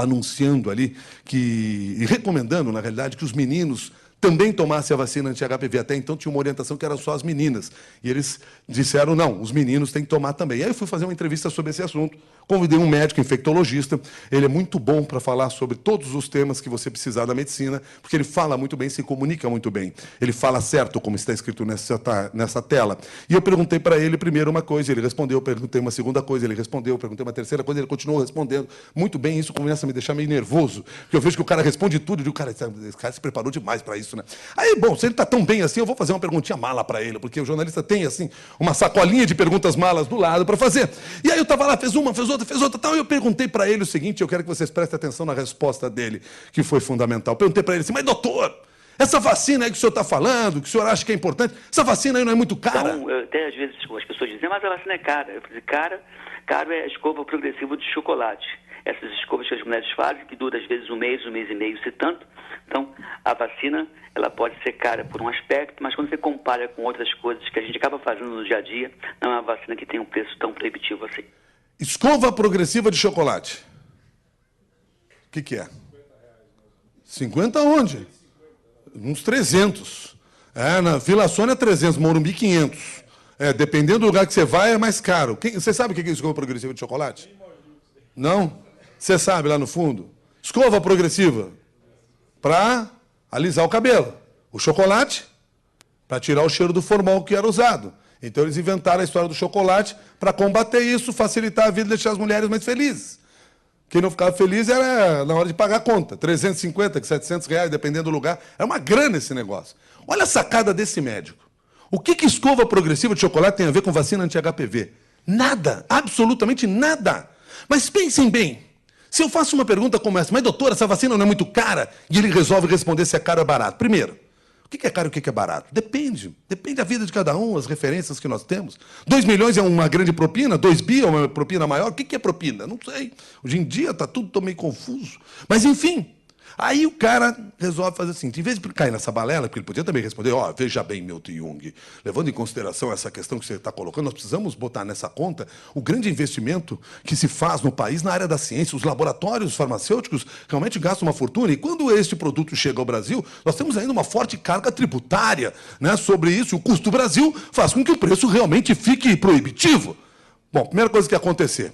anunciando ali e recomendando, na realidade, que os meninos também tomassem a vacina anti-HPV. Até então tinha uma orientação que era só as meninas. E eles disseram, não, os meninos têm que tomar também. E aí eu fui fazer uma entrevista sobre esse assunto. Convidei um médico infectologista. Ele é muito bom para falar sobre todos os temas que você precisar da medicina, porque ele fala muito bem, se comunica muito bem. Ele fala certo, como está escrito nessa tela. E eu perguntei para ele primeiro uma coisa, ele respondeu. Eu perguntei uma segunda coisa, ele respondeu. Eu perguntei uma terceira coisa, ele continuou respondendo. Muito bem, isso começa a me deixar meio nervoso, porque eu vejo que o cara responde tudo. Eu digo, cara, esse cara se preparou demais para isso, né? Aí, bom, se ele está tão bem assim, eu vou fazer uma perguntinha mala para ele, porque o jornalista tem, assim, uma sacolinha de perguntas malas do lado para fazer. E aí eu estava lá, fez uma, fez outra, tal, e eu perguntei para ele o seguinte, eu quero que vocês prestem atenção na resposta dele, que foi fundamental. Perguntei para ele assim, mas doutor, essa vacina aí que o senhor está falando, que o senhor acha que é importante, essa vacina aí não é muito cara? Então, até às vezes as pessoas dizem, mas a vacina é cara. Eu falei, caro é a escova progressiva de chocolate. Essas escovas que as mulheres fazem, que dura às vezes um mês e meio, se tanto. Então, a vacina, ela pode ser cara por um aspecto, mas quando você compara com outras coisas que a gente acaba fazendo no dia a dia, não é uma vacina que tem um preço tão proibitivo assim. Escova progressiva de chocolate. O que é? 50 onde? Uns 300. Na Vila Sônia, 300. Morumbi, 500. Dependendo do lugar que você vai, é mais caro. Você sabe o que é escova progressiva de chocolate? Não? Você sabe lá no fundo? Escova progressiva para alisar o cabelo. O chocolate para tirar o cheiro do formol que era usado. Então eles inventaram a história do chocolate para combater isso, facilitar a vida e deixar as mulheres mais felizes. Quem não ficava feliz era na hora de pagar a conta. 350, 700 reais, dependendo do lugar. É uma grana esse negócio. Olha a sacada desse médico. O que escova progressiva de chocolate tem a ver com vacina anti-HPV? Nada, absolutamente nada. Mas pensem bem, se eu faço uma pergunta como essa, mas doutor, essa vacina não é muito cara? E ele resolve responder se é caro ou barato. Primeiro, o que é caro e o que é barato? Depende da vida de cada um, as referências que nós temos. 2 milhões é uma grande propina? 2 bi é uma propina maior? O que é propina? Não sei. Hoje em dia está tudo meio confuso. Mas, enfim, aí o cara resolve fazer assim, em vez de cair nessa balela, porque ele podia também responder, veja bem, Milton Jung, levando em consideração essa questão que você está colocando, nós precisamos botar nessa conta o grande investimento que se faz no país na área da ciência. Os laboratórios farmacêuticos realmente gastam uma fortuna, e quando este produto chega ao Brasil, nós temos ainda uma forte carga tributária, né, sobre isso. O custo do Brasil faz com que o preço realmente fique proibitivo. Bom, primeira coisa que ia acontecer,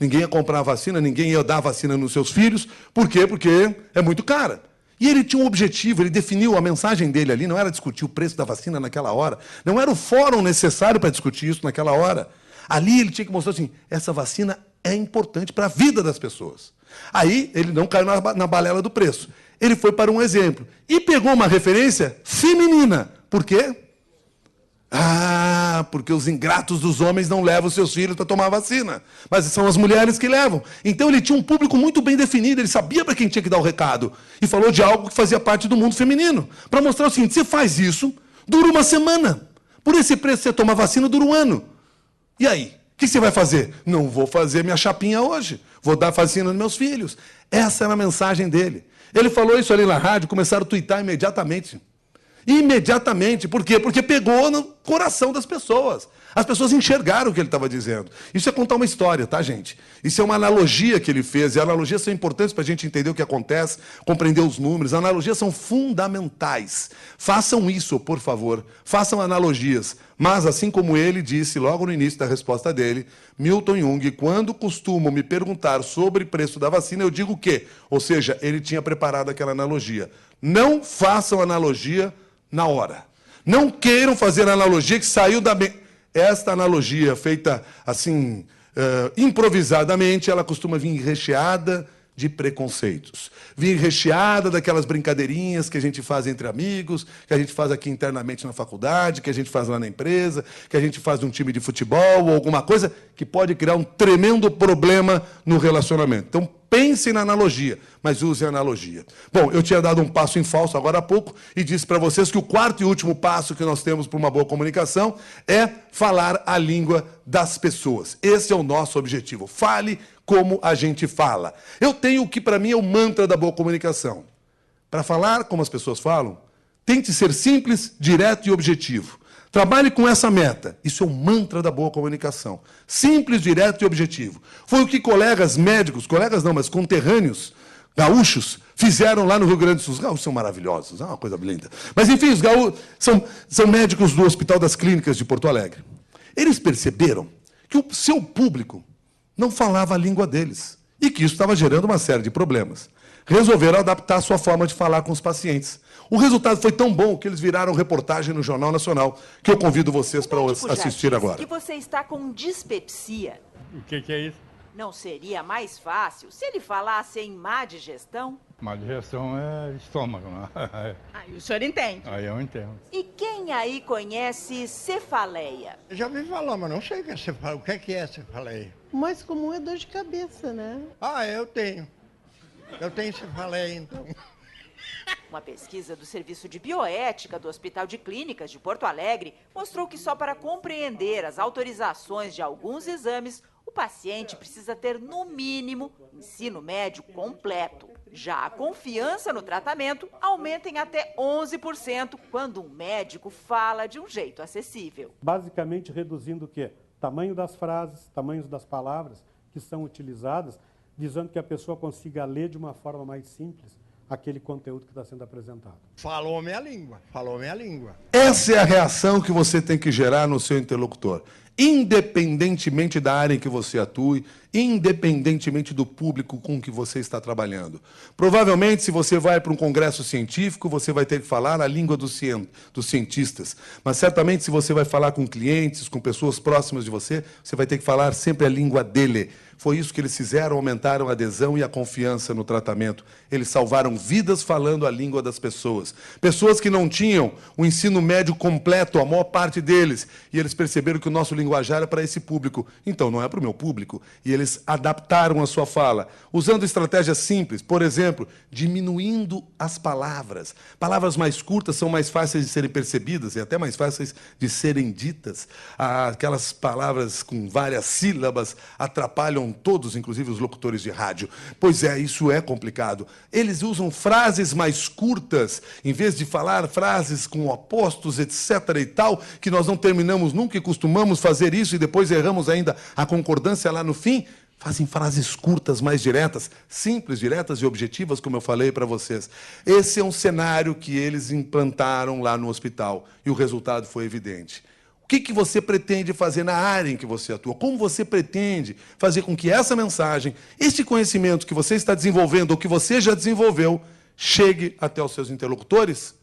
ninguém ia comprar a vacina, ninguém ia dar a vacina nos seus filhos. Por quê? Porque é muito cara. E ele tinha um objetivo, ele definiu a mensagem dele ali, não era discutir o preço da vacina naquela hora, não era o fórum necessário para discutir isso naquela hora. Ali ele tinha que mostrar assim, essa vacina é importante para a vida das pessoas. Aí ele não caiu na balela do preço. Ele foi para um exemplo e pegou uma referência feminina. Por quê? Porque os ingratos dos homens não levam seus filhos para tomar vacina, mas são as mulheres que levam. Então ele tinha um público muito bem definido, ele sabia para quem tinha que dar o recado, e falou de algo que fazia parte do mundo feminino, para mostrar o seguinte, você faz isso, dura uma semana, por esse preço você toma vacina, dura um ano. E aí? O que você vai fazer? Não vou fazer minha chapinha hoje, vou dar vacina nos meus filhos. Essa era a mensagem dele. Ele falou isso ali na rádio, começaram a tuitar imediatamente. Imediatamente. Por quê? Porque pegou no coração das pessoas. As pessoas enxergaram o que ele estava dizendo. Isso é contar uma história, tá, gente? Isso é uma analogia que ele fez, e analogias são importantes para a gente entender o que acontece, compreender os números. Analogias são fundamentais. Façam isso, por favor. Façam analogias. Mas, assim como ele disse logo no início da resposta dele, Milton Jung, quando costumam me perguntar sobre o preço da vacina, eu digo o quê? Ou seja, ele tinha preparado aquela analogia. Não façam analogia na hora. Não queiram fazer analogia que saiu da... Esta analogia, feita assim, improvisadamente, ela costuma vir recheada de preconceitos. Vir recheada daquelas brincadeirinhas que a gente faz entre amigos, que a gente faz aqui internamente na faculdade, que a gente faz lá na empresa, que a gente faz num time de futebol ou alguma coisa que pode criar um tremendo problema no relacionamento. Então, pensem na analogia, mas usem a analogia. Bom, eu tinha dado um passo em falso agora há pouco e disse para vocês que o quarto e último passo que nós temos para uma boa comunicação é falar a língua das pessoas. Esse é o nosso objetivo. Fale como a gente fala. Eu tenho o que para mim é o mantra da boa comunicação. Para falar como as pessoas falam, tente ser simples, direto e objetivo. Trabalhe com essa meta. Isso é o mantra da boa comunicação. Simples, direto e objetivo. Foi o que colegas médicos, colegas não, mas conterrâneos, gaúchos, fizeram lá no Rio Grande do Sul. Os gaúchos são maravilhosos, é uma coisa linda. Mas, enfim, os gaúchos são médicos do Hospital das Clínicas de Porto Alegre. Eles perceberam que o seu público não falava a língua deles e que isso estava gerando uma série de problemas. Resolveram adaptar a sua forma de falar com os pacientes. O resultado foi tão bom que eles viraram reportagem no Jornal Nacional, que eu convido vocês para assistir agora. Que você está com dispepsia. O que é isso? Não seria mais fácil se ele falasse em má digestão? Má digestão é estômago, né? Aí o senhor entende. Aí eu entendo. E quem aí conhece cefaleia? Eu já ouvi falar, mas não sei o que é cefaleia. O que é cefaleia? Mais comum é dor de cabeça, né? Ah, eu tenho. Eu tenho cefaleia, então. Uma pesquisa do Serviço de Bioética do Hospital de Clínicas de Porto Alegre mostrou que só para compreender as autorizações de alguns exames, o paciente precisa ter, no mínimo, ensino médio completo. Já a confiança no tratamento aumenta em até 11% quando um médico fala de um jeito acessível. Basicamente reduzindo o quê? Tamanho das frases, tamanhos das palavras que são utilizadas, visando que a pessoa consiga ler de uma forma mais simples aquele conteúdo que está sendo apresentado. Falou minha língua, falou minha língua. Essa é a reação que você tem que gerar no seu interlocutor. Independentemente da área em que você atue, independentemente do público com que você está trabalhando. Provavelmente, se você vai para um congresso científico, você vai ter que falar a língua dos cientistas. Mas, certamente, se você vai falar com clientes, com pessoas próximas de você, você vai ter que falar sempre a língua dele. Foi isso que eles fizeram, aumentaram a adesão e a confiança no tratamento. Eles salvaram vidas falando a língua das pessoas. Pessoas que não tinham o ensino médio completo, a maior parte deles, e eles perceberam que o nosso linguajar era para esse público. Então, não é para o meu público. E eles adaptaram a sua fala, usando estratégias simples, por exemplo, diminuindo as palavras. Palavras mais curtas são mais fáceis de serem percebidas e até mais fáceis de serem ditas. Aquelas palavras com várias sílabas atrapalham todos, inclusive os locutores de rádio. Pois é, isso é complicado. Eles usam frases mais curtas, em vez de falar frases com opostos, etc. e tal, que nós não terminamos nunca e costumamos fazer isso e depois erramos ainda a concordância lá no fim. Fazem frases curtas, mais diretas, simples, diretas e objetivas, como eu falei para vocês. Esse é um cenário que eles implantaram lá no hospital e o resultado foi evidente. O que você pretende fazer na área em que você atua? Como você pretende fazer com que essa mensagem, este conhecimento que você está desenvolvendo ou que você já desenvolveu, chegue até os seus interlocutores?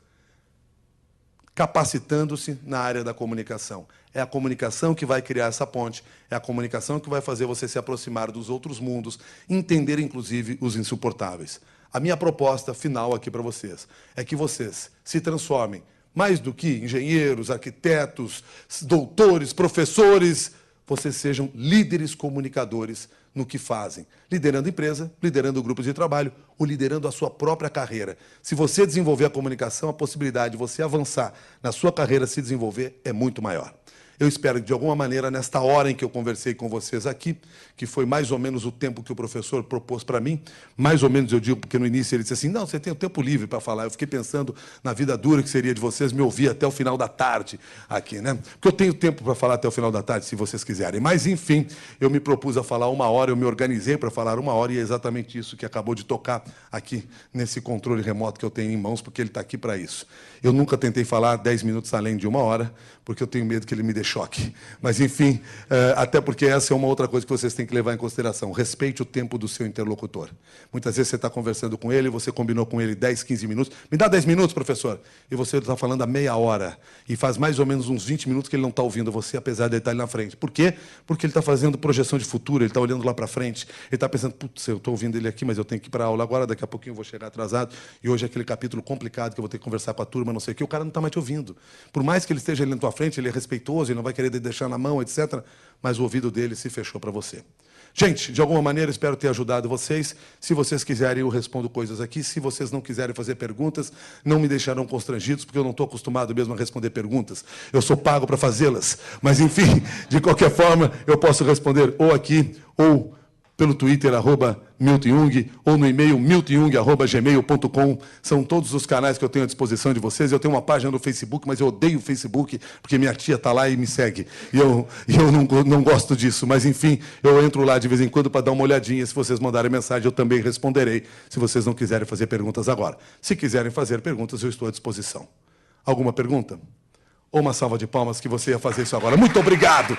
Capacitando-se na área da comunicação. É a comunicação que vai criar essa ponte, é a comunicação que vai fazer você se aproximar dos outros mundos, entender, inclusive, os insuportáveis. A minha proposta final aqui para vocês é que vocês se transformem mais do que engenheiros, arquitetos, doutores, professores, vocês sejam líderes comunicadores no que fazem, liderando empresa, liderando grupos de trabalho ou liderando a sua própria carreira. Se você desenvolver a comunicação, a possibilidade de você avançar na sua carreira, se desenvolver, é muito maior. Eu espero que, de alguma maneira, nesta hora em que eu conversei com vocês aqui, que foi mais ou menos o tempo que o professor propôs para mim, mais ou menos eu digo, porque no início ele disse assim, não, você tem o tempo livre para falar. Eu fiquei pensando na vida dura que seria de vocês me ouvir até o final da tarde aqui, né? Porque eu tenho tempo para falar até o final da tarde, se vocês quiserem. Mas, enfim, eu me propus a falar 1 hora, eu me organizei para falar 1 hora, e é exatamente isso que acabou de tocar aqui nesse controle remoto que eu tenho em mãos, porque ele está aqui para isso. Eu nunca tentei falar 10 minutos além de 1 hora, porque eu tenho medo que ele me dê choque. Mas, enfim, até porque essa é uma outra coisa que vocês têm que levar em consideração. Respeite o tempo do seu interlocutor. Muitas vezes você está conversando com ele, você combinou com ele 10, 15 minutos. Me dá 10 minutos, professor. E você está falando há meia hora. E faz mais ou menos uns 20 minutos que ele não está ouvindo você, apesar de ele estar ali na frente. Por quê? Porque ele está fazendo projeção de futuro, ele está olhando lá para frente. Ele está pensando, putz, eu estou ouvindo ele aqui, mas eu tenho que ir para a aula agora, daqui a pouquinho eu vou chegar atrasado. E hoje é aquele capítulo complicado que eu vou ter que conversar com a turma, não sei o quê. O cara não está mais te ouvindo. Por mais que ele esteja ali na tua frente, ele é respeitoso, ele não vai querer deixar na mão, etc. Mas o ouvido dele se fechou para você. Gente, de alguma maneira, espero ter ajudado vocês. Se vocês quiserem, eu respondo coisas aqui. Se vocês não quiserem fazer perguntas, não me deixarão constrangidos, porque eu não estou acostumado mesmo a responder perguntas. Eu sou pago para fazê-las. Mas, enfim, de qualquer forma, eu posso responder ou aqui, ou pelo Twitter, @MiltonJung, ou no e-mail miltonjung@gmail.com. São todos os canais que eu tenho à disposição de vocês. Eu tenho uma página no Facebook, mas eu odeio o Facebook, porque minha tia está lá e me segue. E eu não gosto disso. Mas, enfim, eu entro lá de vez em quando para dar uma olhadinha. Se vocês mandarem mensagem, eu também responderei, se vocês não quiserem fazer perguntas agora. Se quiserem fazer perguntas, eu estou à disposição. Alguma pergunta? Ou uma salva de palmas que você ia fazer isso agora. Muito obrigado!